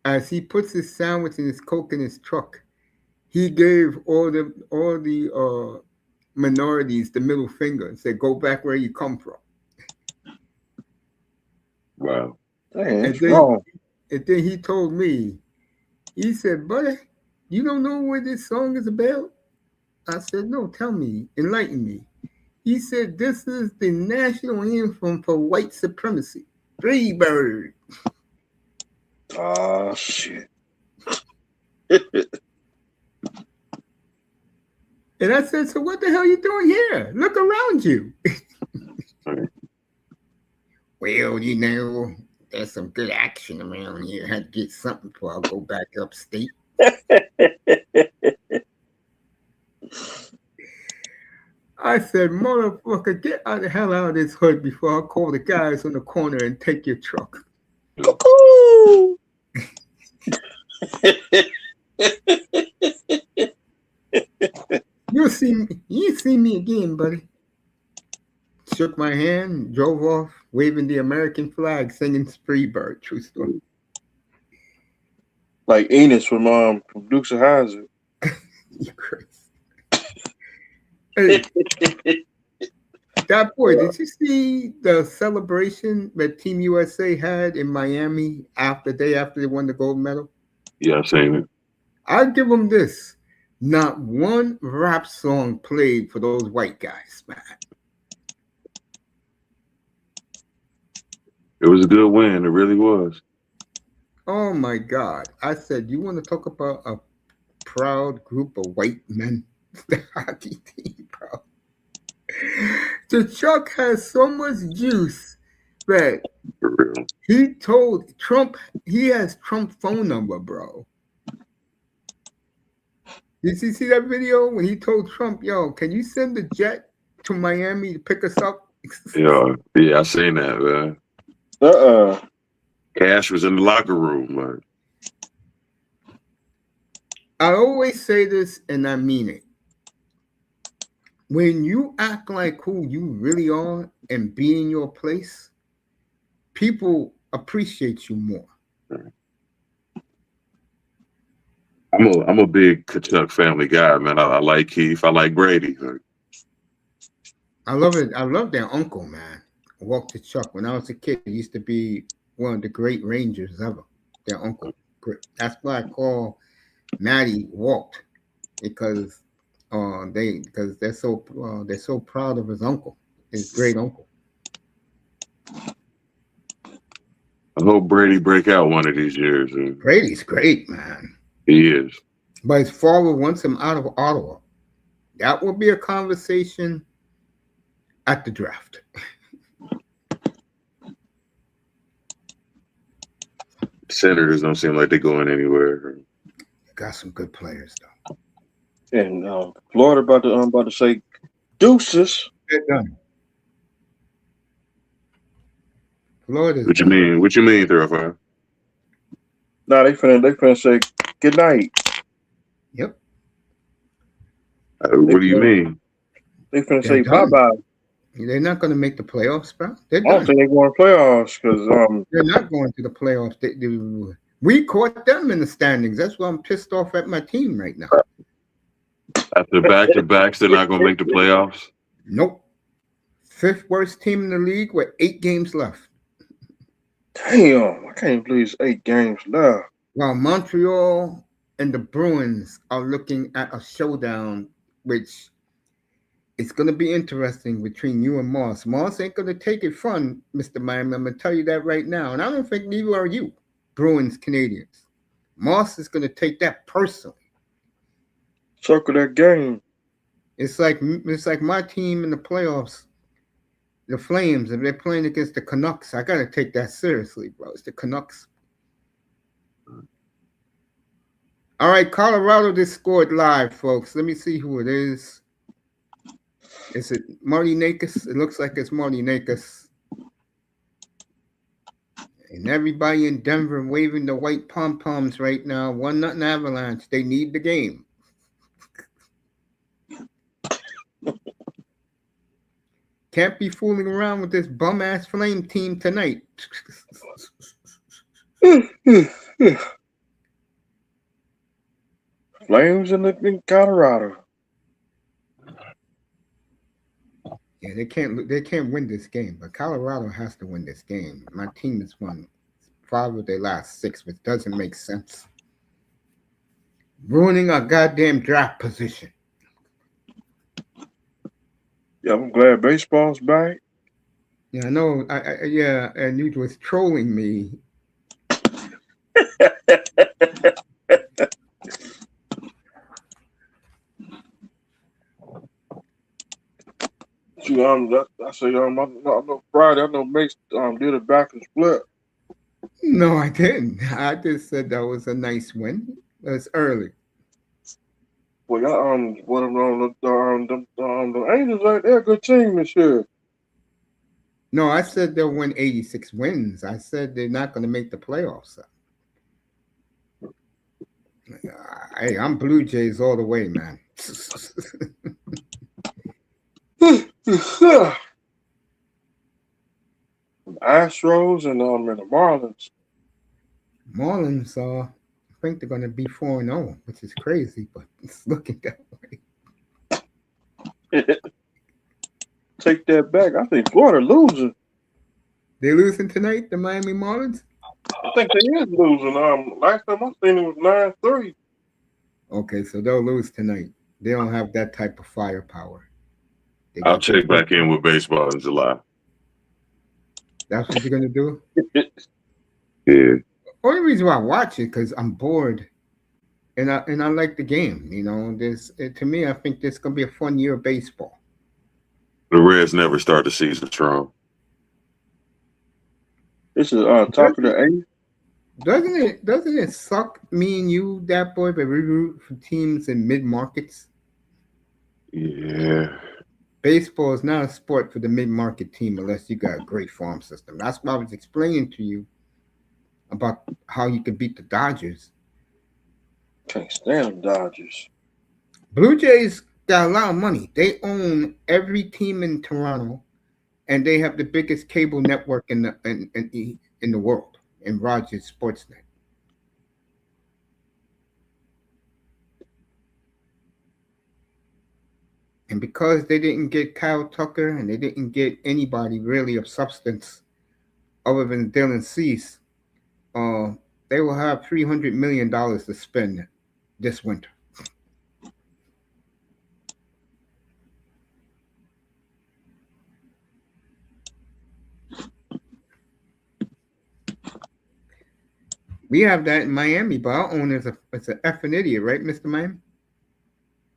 as he puts his sandwich and his Coke in his truck, he gave all the minorities the middle finger and said, "Go back where you come from." Wow. Dang, And then he told me, he said, "Buddy, you don't know what this song is about?" I said, "No, tell me, enlighten me." He said, "This is the national anthem for white supremacy. Freebird." Oh, shit. And I said, "So what the hell are you doing here? Look around you." Well, you know, there's some good action around here. I had to get something before I go back upstate. I said, "Motherfucker, get out the hell out of this hood before I call the guys on the corner and take your truck." Cuckoo! You see me again, buddy. Shook my hand, drove off. waving the American flag, singing Freebird. True story. Like Enos from Dukes of Hazzard. You crazy. Hey, that boy, did you see the celebration that Team USA had in Miami after they won the gold medal? Yeah, I seen it. I'll give them this. Not one rap song played for those white guys, man. It was a good win. It really was. Oh my God. I said, you want to talk about a proud group of white men? The hockey team, bro. The Chuck has so much juice that For real. he told Trump, he has Trump's phone number, bro. Did you see that video when he told Trump, yo, can you send a jet to Miami to pick us up? Yeah, I seen that, man. Cash was in the locker room, man. I always say this and I mean it. When you act like who you really are and be in your place, people appreciate you more. I'm a big Kachuk family guy, man. I like Keith. I like Brady. I love it. I love their uncle, man. Walk the Chuck. When I was a kid, he used to be one of the great Rangers ever. Their uncle. That's why I call Matty walked, because they're so proud of his uncle, his great uncle. I hope Brady break out one of these years. Man. Brady's great, man. He is. But his father wants him out of Ottawa. That will be a conversation at the draft. Senators don't seem like they're going anywhere. Got some good players though. And Florida about to say deuces. They're done. Florida's What you done. mean? What you mean, Thoroughfire? Nah, they finna say good night. Yep. What do you mean? They finna They're say bye done. bye. They're not going to make the playoffs, bro. They're I don't done. think they're going to playoffs because They're not going to the playoffs. We caught them in the standings. That's why I'm pissed off at my team right now. After back-to-backs, they're not going to make the playoffs? Nope. Fifth worst team in the league with 8 games left. Damn, I can't believe it's 8 games left. While Montreal and the Bruins are looking at a showdown, which it's going to be interesting between you and Moss. Moss ain't going to take it fun, Mr. Miami. I'm going to tell you that right now. And I don't think neither are you, Bruins, Canadians. Moss is going to take that personally. Circle that game. It's like my team in the playoffs, the Flames, if they're playing against the Canucks, I got to take that seriously, bro. It's the Canucks. All right, Colorado just scored live, folks. Let me see who it is. Is it Marty Nakis? It looks like it's Marty Nakis. And everybody in Denver waving the white pom-poms right now. 1-0 Avalanche. They need the game. Can't be fooling around with this bum-ass Flame team tonight. Flames in Colorado. Yeah, they can't win this game, but Colorado has to win this game. My team has won 5 of their last 6, which doesn't make sense. Ruining our goddamn draft position. Yeah, I'm glad baseball's back. Yeah, I know. Yeah, and you was trolling me. I say I know Friday. I know Mace did a back and split. No, I didn't. I just said that was a nice win. It's early. Well, y'all the Angels they're a good team this year. No, I said they'll win 86 wins. I said they're not going to make the playoffs. Hey, I'm Blue Jays all the way, man. Astros and the Marlins. Marlins, I think they're going to be 4-0, which is crazy, but it's looking that way. Take that back. I think Florida losing. They losing tonight, the Miami Marlins? I think they is losing. Last time I seen it was 9-3. Okay, so they'll lose tonight. They don't have that type of firepower. I'll check back in with baseball in July. That's what you're going to do? Yeah. Only reason why I watch it because I'm bored, and I like the game. You know, to me, I think this is gonna be a fun year of baseball. The Reds never start the season strong. This is top of the eighth. Doesn't it suck, me and you, that boy, but we root for teams in mid markets? Yeah. Baseball is not a sport for the mid market team unless you got a great farm system. That's what I was explaining to you about how you could beat the Dodgers. Can't stand the Dodgers. Blue Jays got a lot of money. They own every team in Toronto, and they have the biggest cable network in the world, in Rogers Sportsnet. And because they didn't get Kyle Tucker and they didn't get anybody really of substance other than Dylan Cease, they will have $300 million to spend this winter. We have that in Miami, but our owner is an effing idiot, right, Mr. Miami?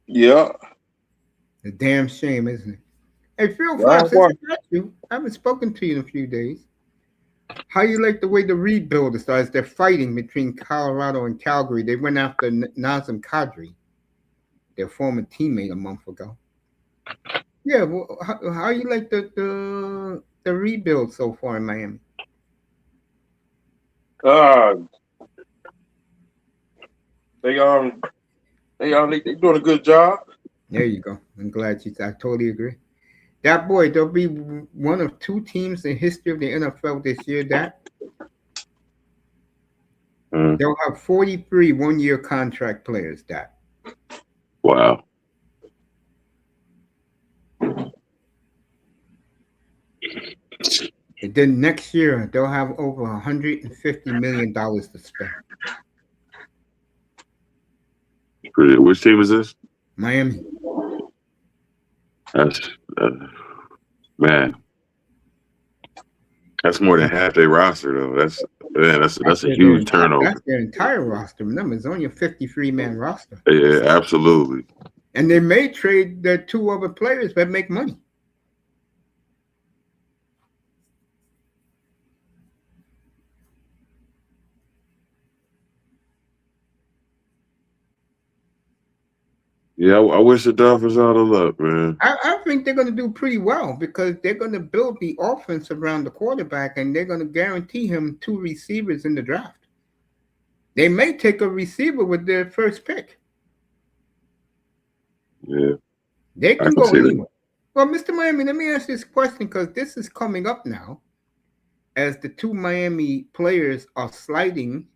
Yeah. A damn shame, isn't it? Hey, Phil Well, Fox, I got you. I haven't spoken to you in a few days. How you like the way the rebuild starts? They're fighting between Colorado and Calgary. They went after Nazem Kadri, their former teammate, a month ago. Yeah, well, how you like the rebuild so far in Miami? They doing a good job. There you go. I'm glad I totally agree. That boy, there'll be one of two teams in history of the NFL this year that they'll have 43 one-year contract players. That. Wow. And then next year they'll have over $150 million to spend. Which team is this? Miami. That's man. That's more than half their roster, though. That's a huge turnover. That's their entire roster. Remember, it's only a 53-man roster. Yeah, absolutely. And they may trade their two other players that make money. Yeah, I wish the Dolphins all the luck, man. I think they're going to do pretty well because they're going to build the offense around the quarterback and they're going to guarantee him 2 receivers in the draft. They may take a receiver with their first pick. Yeah. They can go anywhere. Well, Mr. Miami, let me ask this question because this is coming up now as the 2 Miami players are sliding.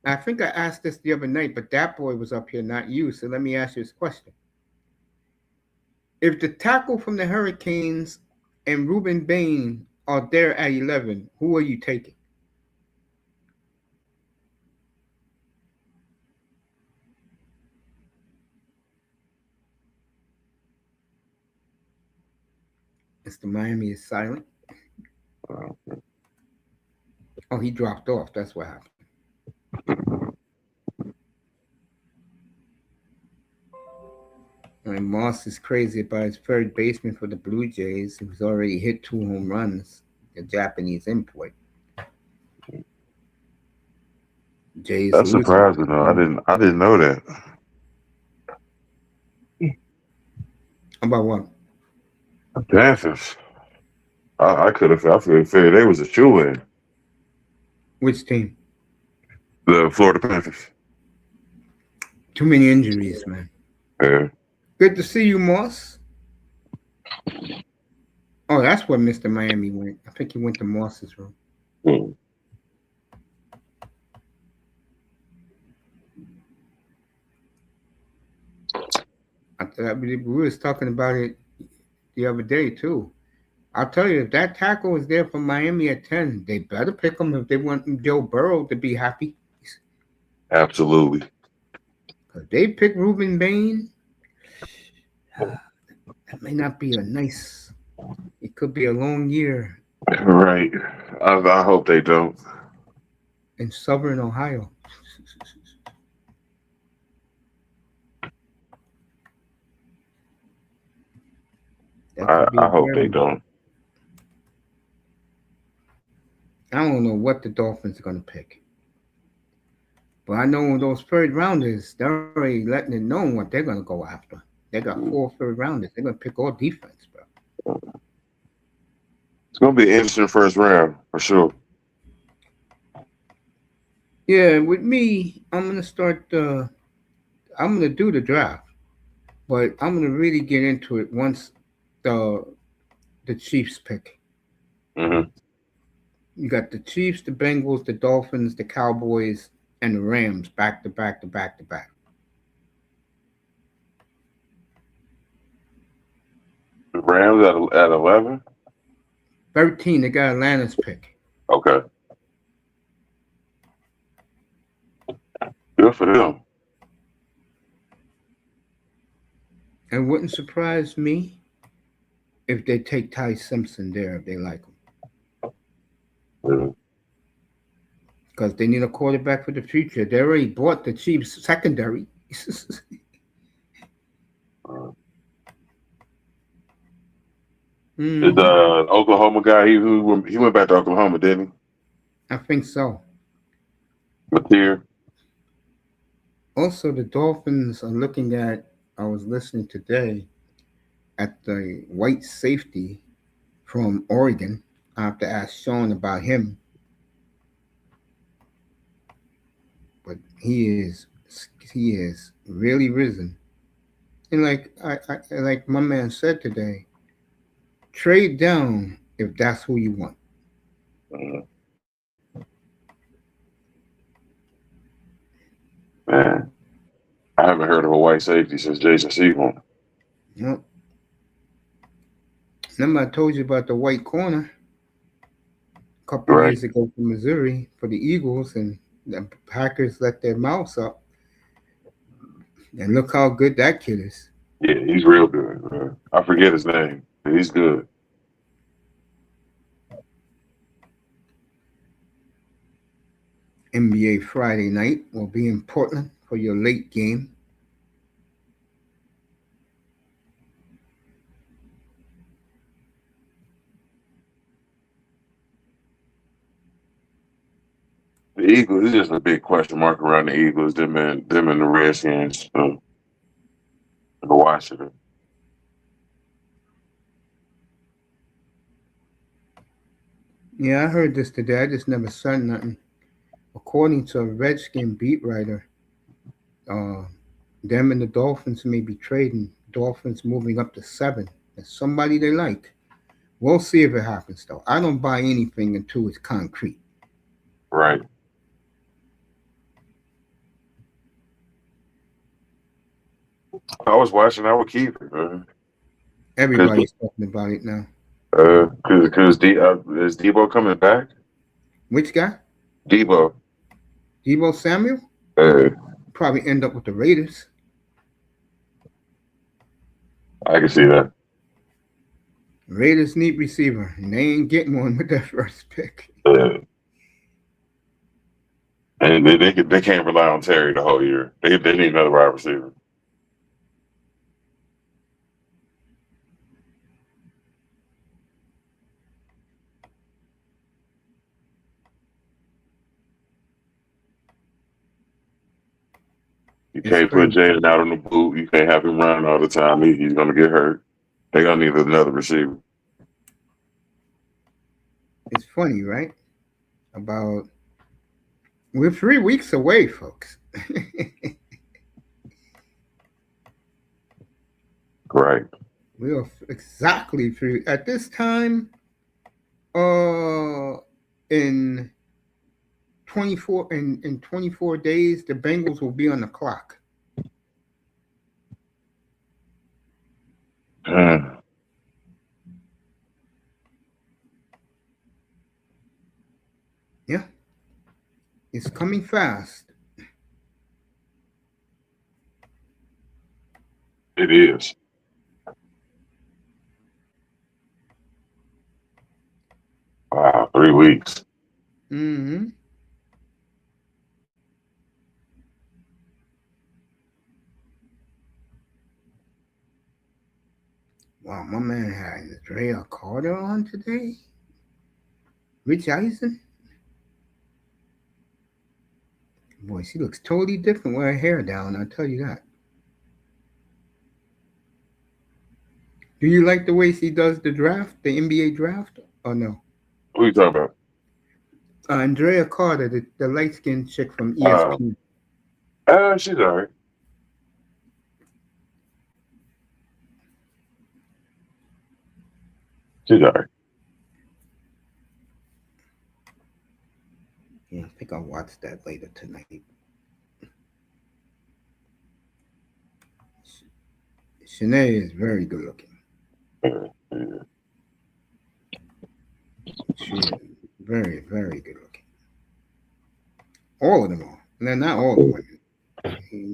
I think I asked this the other night, but that boy was up here, not you. So let me ask you this question. If the tackle from the Hurricanes and Ruben Bain are there at 11, who are you taking? Mr. Miami is silent. Oh, he dropped off. That's what happened. And Moss is crazy about his third baseman for the Blue Jays, who's already hit 2 home runs, the Japanese import. Jays. That's surprising, though. I didn't know that. About what? The Panthers. I figured they was a Chillin. Which team? The Florida Panthers. Too many injuries, man. Yeah. Good to see you, Moss. Good to see you, Moss. All right, Moss is crazy about his third baseman for the Blue Jays, who's already hit 2 home runs, the Japanese import. Jays. That's surprising, though. I didn't know that. About what? I figured they was a Chillin. Oh, that's where Mr. Miami went. I think he went to Moss's room. Hmm. We was talking about it the other day too. I'll tell you, if that tackle was there for Miami at 10, they better pick him if they want Joe Burrow to be happy. Absolutely. If they pick Ruben Bain, that may not be a nice. It could be a long year Right. I hope they don't. in Southern Ohio. That could be I hope they very. don't. I don't know what the Dolphins are going to pick. But I know those third rounders, they're already letting it know what they're going to go after. They got four third rounders. They're going to pick all defense, bro. It's gonna be an interesting first round for sure. Yeah, with me, I'm going to start. I'm going to do the draft, but I'm going to really get into it once the the Chiefs pick. Hmm. You got the Chiefs, the Bengals, the Dolphins, the Cowboys, and the Rams back to back to back to back. The Rams at 11. 13, they got Atlanta's pick. Okay, good for them. It wouldn't surprise me if they take Ty Simpson there if they like him. Mhm. Because they need a quarterback for the future. They already bought the Chiefs secondary. Uh, Is Hmm. Oklahoma guy? He went back to Oklahoma, didn't I think so. he? Mateer. Also, the Dolphins are looking at, I was listening today, at the white safety from Oregon. I have to ask Sean about him, but he is really risen. And like my man said today, trade down if that's who you want. Uh, Man, I haven't heard of a white safety since Jason Seaborn. You know, remember I told you about the white corner a couple Right? years ago from Missouri for the Eagles, and the Packers let their mouths up. And look how good that kid is. Yeah, he's real good. I forget his name. But he's good. NBA Friday night will be in Portland for your late game. The Eagles is just a big question mark around the Eagles. Them and the Redskins, and Washington. Yeah, I heard this today. I just never said nothing. According to a Redskin beat writer, uh, them and the Dolphins may be trading. Dolphins moving up to 7. That's somebody they like. We'll see if it happens, though. I don't buy anything until it's concrete. Right. I was watching. I would keep it, man. Because Everybody's talking about it now. Is Debo coming back? Which guy? Debo. Debo Samuel? Uh, Probably end up with the Raiders. I can see that. Raiders need receiver, and they ain't getting one with that first pick. Uh, and they can't rely on Terry the whole year. They need another wide receiver. You It's can't put crazy. Jaden out on the boot. You can't have him running all the time. He's gonna get hurt. They gonna need another receiver. It's funny, right? About we're 3 weeks away, folks. Right. We are exactly through at this time. Uh, in 24 days, the Bengals will be on the clock. Hmm. Yeah, it's coming fast. It is. Wow, 3 weeks. Mm-hmm. Wow, my man had Drea Carter on today. Rich Eisen. Boy, she looks totally different with her hair down. I'll tell you that. Do you like the way she does the draft, the NBA draft, or no? What are you talking about? Andrea Carter, the light skinned chick from Uh, ESPN. she's all right. She's all right. Yeah, I think I'll watch that later tonight. Shanae is very good looking. Yeah. She is very, very good looking. All of them are. No, not all the women.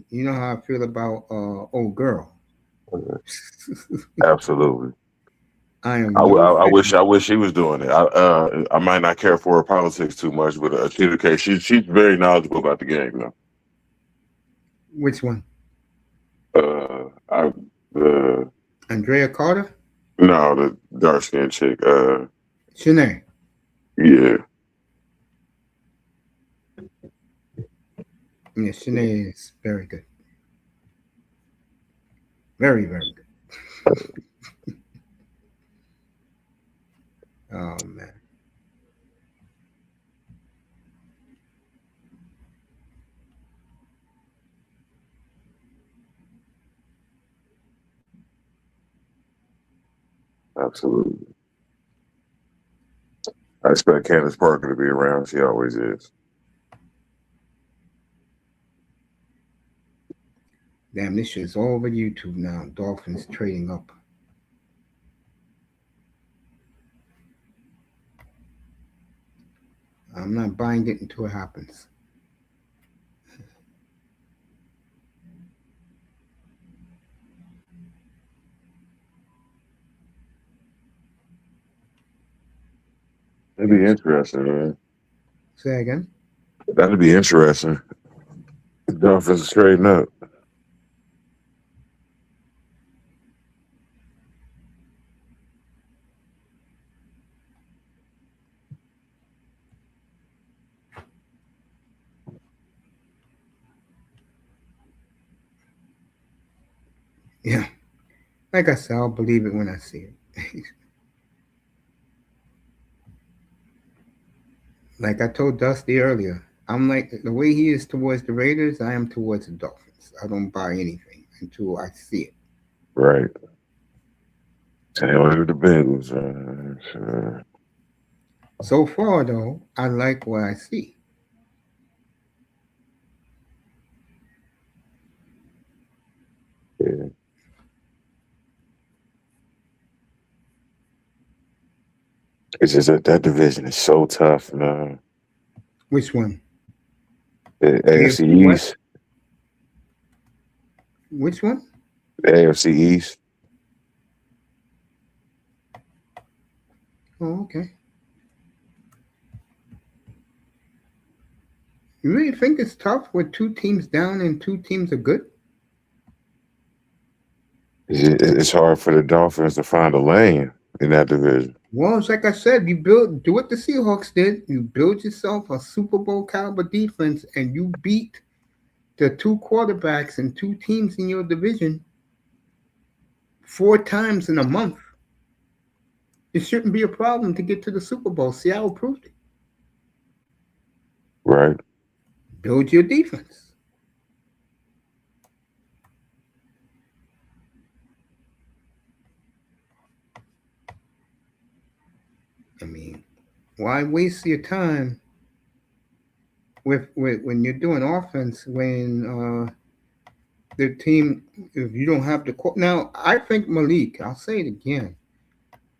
You know how I feel about old girl. Absolutely. I am I, no I wish fan. I wish she was doing it. I might not care for her politics too much, but she's okay. She's very knowledgeable about the game, though. Which one? I the Andrea Carter? no the dark skinned chick. Shanae. Yeah, Yeah, Shanae is very good. Very, very good. Oh, man. absolutely. I expect Candace Parker to be around. She always is. Damn, this shit's all over YouTube now. Dolphins trading up. I'm not buying it until it happens. It'd be Yes. interesting, man. Say again. That'd be interesting. Dolphins trading up. Yeah. Like I said, I'll believe it when I see it. Like I told Dusty earlier, I'm like the way he is towards the Raiders, I am towards the Dolphins. I don't buy anything until I see it. Right. Same with the Bengals. So far, though, I like what I see. Yeah. It's just that division is so tough, man. Which one? The AFC AFC what? East, Which one? the AFC East. Oh, okay. You really think it's tough with two teams down and two teams are good? It's hard for the Dolphins to find a lane in that division. Well, it's like I said, you build do what the Seahawks did. You build yourself a Super Bowl caliber defense, and you beat the two quarterbacks and two teams in your division 4 times in a month. It shouldn't be a problem to get to the Super Bowl. Seattle proved it. Right. Build your defense. I mean, why waste your time with when you're doing offense when the team, if you don't have the now, I think Malik. I'll say it again.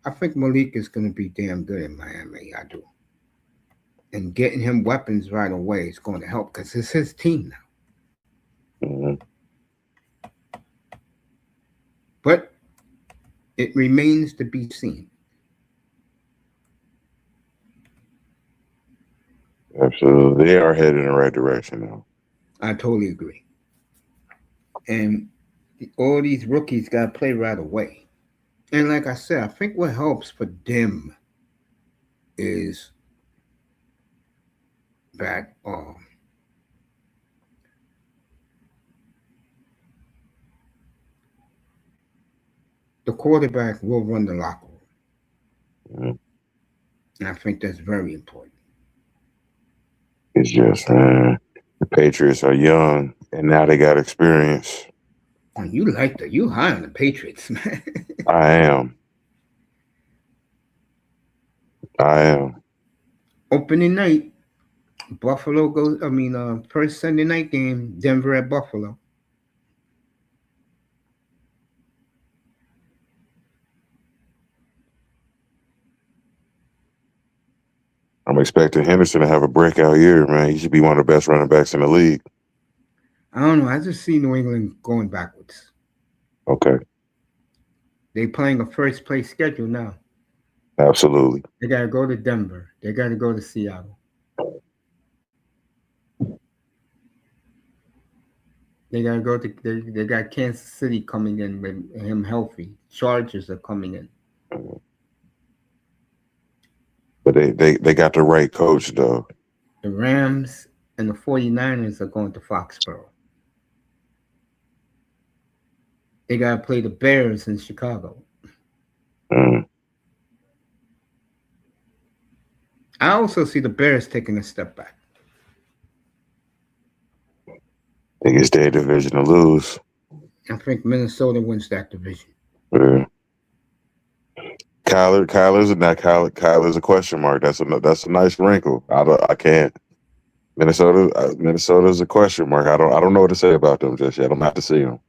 I think Malik is going to be damn good in Miami. I do. And getting him weapons right away is going to help because it's his team now. Mm-hmm. But it remains to be seen. Absolutely. They are headed in the right direction now. I totally agree. And all these rookies got to play right away. And like I said, I think what helps for them is that the quarterback will run the locker room. Mm-hmm. And I think that's very important. It's just, man, the Patriots are young and now they got experience. And you high on the Patriots, man. I am. I am. Opening night, Buffalo goes. I mean, first Sunday night game, Denver at Buffalo. I'm expecting Henderson to have a breakout year, man. He should be one of the best running backs in the league. I don't know. I just see New England going backwards. Okay. They playing a first place schedule now. Absolutely. They got to go to Denver. They got to go to Seattle. They got to go to. They got Kansas City coming in with him healthy. Chargers are coming in. But they got the right coach, though. The Rams and the 49ers are going to Foxborough. They got to play the Bears in Chicago. Mm. I also see the Bears taking a step back. I think it's their division to lose. I think Minnesota wins that division. Yeah. Kyler's a question mark. That's a nice wrinkle. I can't. Minnesota's a question mark. I don't know what to say about them just yet. I'm gonna have to see them.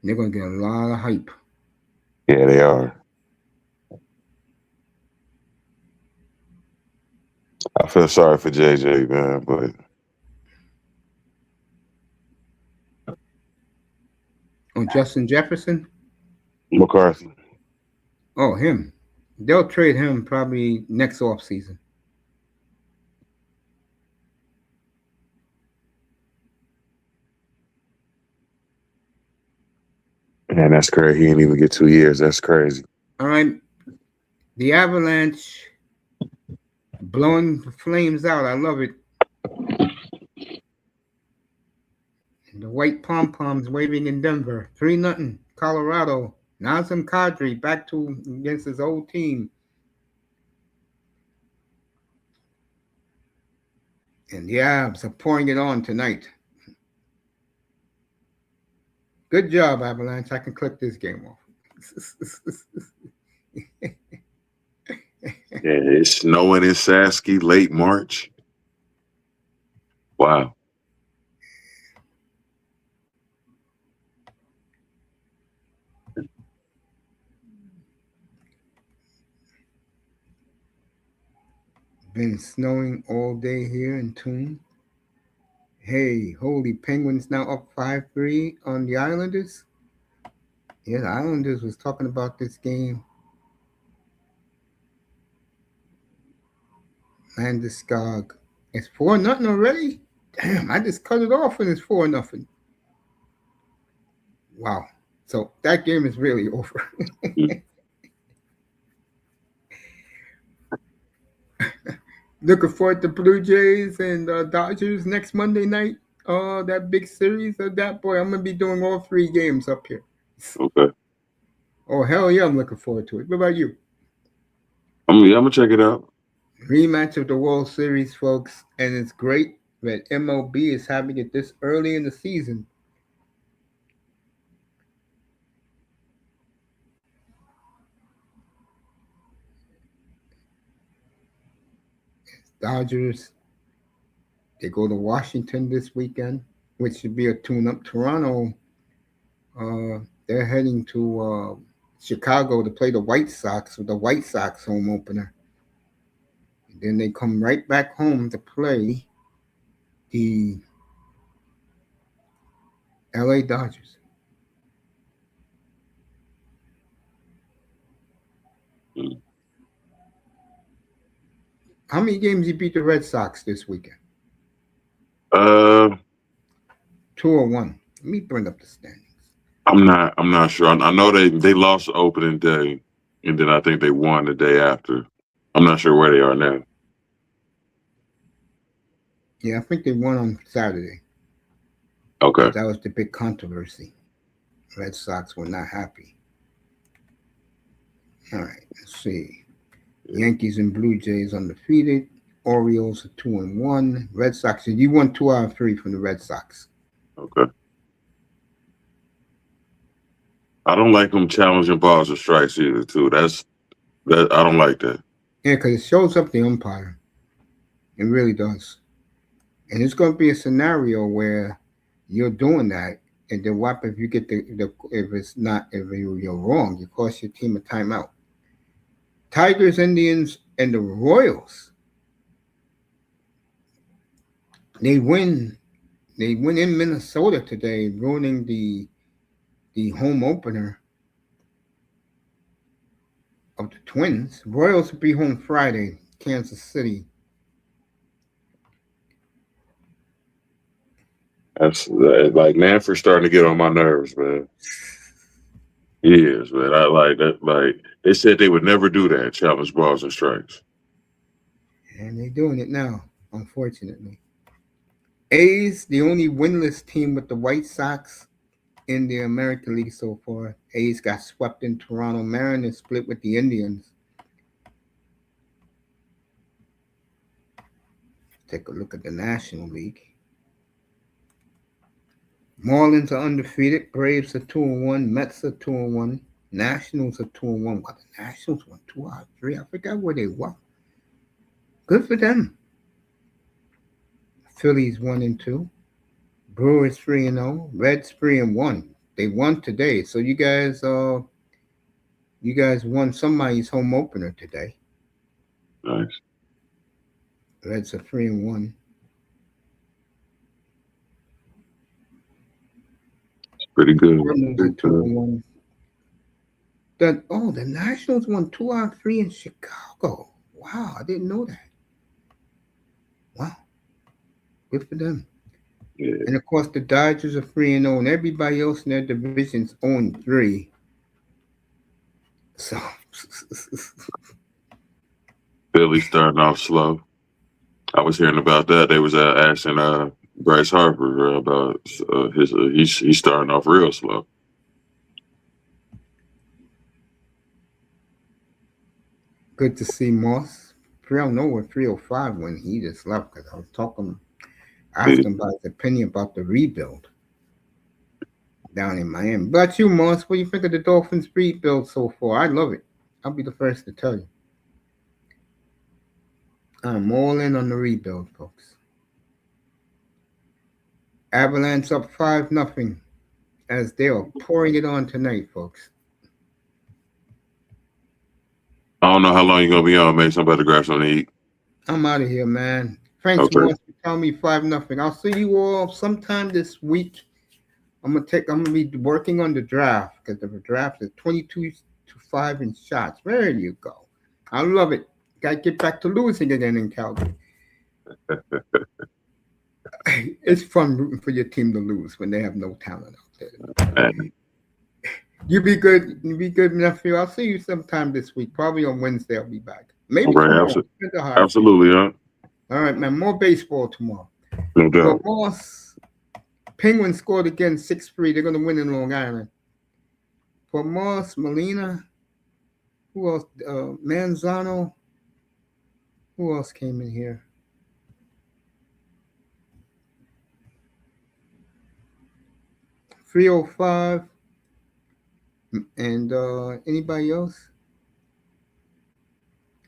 They're going to get a lot of hype. Yeah, they are. I feel sorry for JJ, man, but Oh, Justin Jefferson? McCarthy. Oh, him. They'll trade him probably next off season. Man, that's crazy. He didn't even get 2 years. That's crazy. All right. The Avalanche blowing the flames out. I love it. The white pom poms waving in Denver. 3-0. Colorado. Nazem Kadri back to against his old team. And the Avs are pouring it on tonight. Good job, Avalanche. I can click this game off. Yeah, it's snowing in Sasky late March. Wow. Been snowing all day here in Toon. Hey, holy Penguins now up 5-3 on the Islanders. Yeah, the Islanders was talking about this game. Landeskog. It's 4-0 already? Damn, I just cut it off and it's 4-0. Wow. So that game is really over. Looking forward to Blue Jays and Dodgers next Monday night. That big series of that boy. I'm gonna be doing all 3 games up here. Okay. Oh hell yeah, I'm looking forward to it. What about you? I'm gonna check it out. Rematch of the World Series, folks, and it's great that M.L.B. is having it this early in the season. Dodgers, they go to Washington this weekend, which should be a tune-up. Toronto, they're heading to Chicago to play the White Sox with the White Sox home opener. And then they come right back home to play the LA Dodgers. Mm. How many games you beat the Red Sox this weekend? Uh, 2-1. Let me bring up the standings. I'm not sure. I know they lost the opening day, and then I think they won the day after. I'm not sure where they are now. Yeah, I think they won on Saturday. Okay. That was the big controversy. Red Sox were not happy. All right, let's see. Yankees and Blue Jays undefeated. Orioles are 2-1. Red Sox, you won 2 out of 3 from the Red Sox. Okay. I don't like them challenging balls or strikes either. Too. That I don't like that. Yeah, because it shows up the umpire. It really does. And it's going to be a scenario where you're doing that, and then what if you get the if it's not if you're wrong, you cost your team a timeout. Tigers, Indians, and the Royals. They win. They win in Minnesota today, ruining the home opener of the Twins. Royals will be home Friday, Kansas City. That's like Manfred's starting to get on my nerves, man. He is, man. I like that. Like they said they would never do that, challenge balls and strikes. And they're doing it now, unfortunately. A's, the only winless team with the White Sox in the American League so far. A's got swept in Toronto. Mariners split with the Indians. Take a look at the National League. Marlins are undefeated. Braves are 2-1. Mets are 2-1. Nationals are 2-1. Wow, the Nationals won 2 out of 3. I forgot where they were. Good for them. Phillies 1-2. Brewers 3-0. Reds 3-1. They won today. So you guys won somebody's home opener today. Nice, Reds are 3-1. pretty good. Cardinals are Pretty good. 2-1. The Nationals won 2 out of 3 in Chicago. Wow, I didn't know that. Wow, good for them. Yeah, And of course, the Dodgers are 3-0, and everybody else in their division's 0-3. So, Philly starting off slow. I was hearing about that. They was asking Bryce Harper about his. He's starting off real slow. good to see Moss. I don't know where 305 when he just left because I was Yeah. asking about his opinion about the rebuild down in Miami. But you, Moss, what do you think of the Dolphins rebuild so far? I love it. I'll be the first to tell you. I'm all in on the rebuild, folks. Avalanche up 5-0 as they are pouring it on tonight, folks. I don't know how long you're gonna be on, man. Somebody grab something to eat. I'm out of here, man. Thanks, Okay. Morris, for telling me 5-0. I'll see you all sometime this week. I'm gonna be working on the draft because the draft is 22-5 in shots. There you go. I love it. Gotta get back to losing again in Calgary. It's fun rooting for your team to lose when they have no talent out there. Man, You be good. You be good, nephew. I'll see you sometime this week. Probably on Wednesday. I'll be back. all Maybe right, tomorrow. Depends on how I feel. absolutely, huh? All right, man. More baseball tomorrow. No For doubt. Moss, Penguins scored again 6-3. They're going to win in Long Island. For Moss, Molina, who else? Manzano. Who else came in here? .305. And anybody else?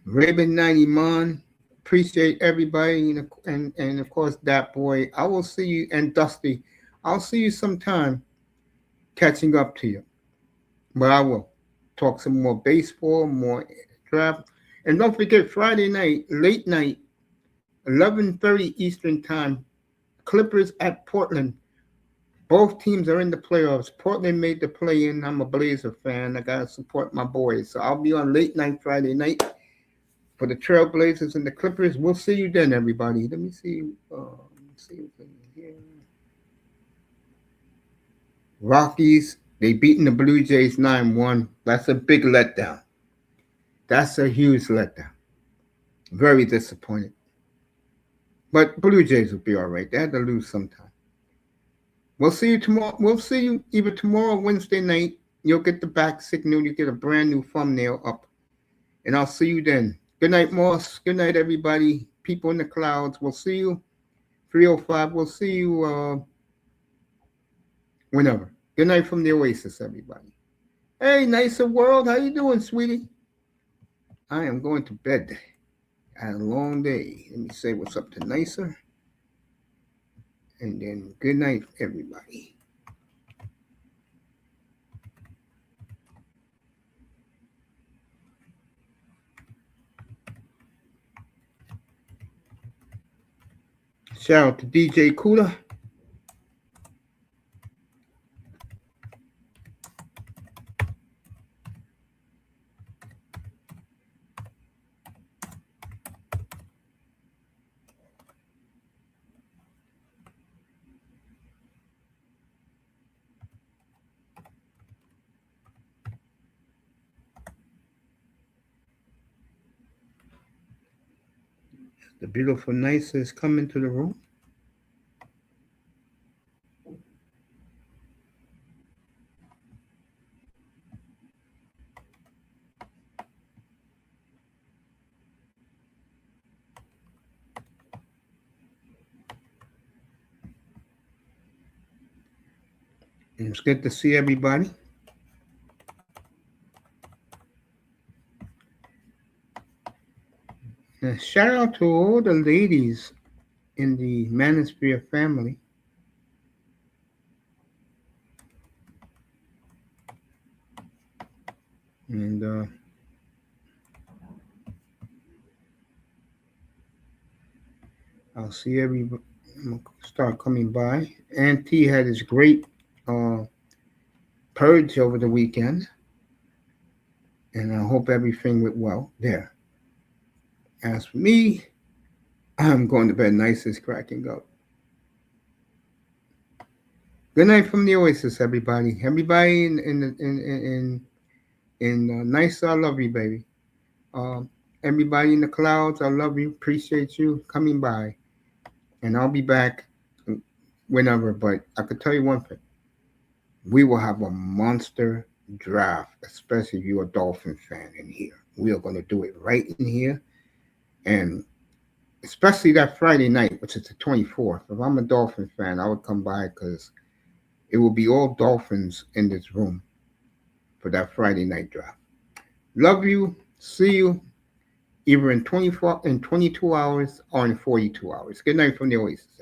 Raven 90 Man Appreciate everybody, and of course that boy. I will see you, and Dusty. I'll see you sometime catching up to you. But I will talk some more baseball, more draft, and don't forget Friday night, late night, 11:30 Eastern time. Clippers at Portland. Both teams are in the playoffs. Portland made the play in. I'm a Blazer fan. I gotta support my boys. So I'll be on late night Friday night for the Trailblazers and the Clippers. We'll see you then, everybody. Let me see. Let me see what's in here. Rockies. They beaten the Blue Jays 9-1. That's a big letdown. That's a huge letdown. Very disappointed. But Blue Jays will be all right. They had to lose sometime. We'll see you tomorrow. We'll see you either tomorrow or Wednesday night. You'll get the back signal. You get a brand new thumbnail up. And I'll see you then. Good night, Moss. Good night, everybody. People in the clouds. We'll see you. 305. We'll see you whenever. Good night from the Oasis, everybody. Hey, nicer world. How you doing, sweetie? I am going to bed. I had a long day. Let me say what's up to nicer. And then good night, everybody. Shout out to DJ Cooler. The beautiful Nicer is coming to the room. It's good to see everybody. And shout out to all the ladies in the Manosphere family. And I'll see everybody. I'm gonna start coming by. N.T.A. had his great purge over the weekend, and I hope everything went well there. As for me, I'm going to bed nice as cracking up. Good night from the Oasis, everybody. Everybody in nice. I love you, baby. Everybody in the clouds, I love you. Appreciate you coming by, and I'll be back whenever. But I could tell you one thing: we will have a monster draft, especially if you're a Dolphin fan in here. We are going to do it right in here, and especially that Friday night, which is the 24th. If I'm a Dolphin fan, I would come by because it will be all Dolphins in this room for that Friday night draft. Love you. See you either in 24 in 22 hours or in 42 hours. Good night from the Oasis.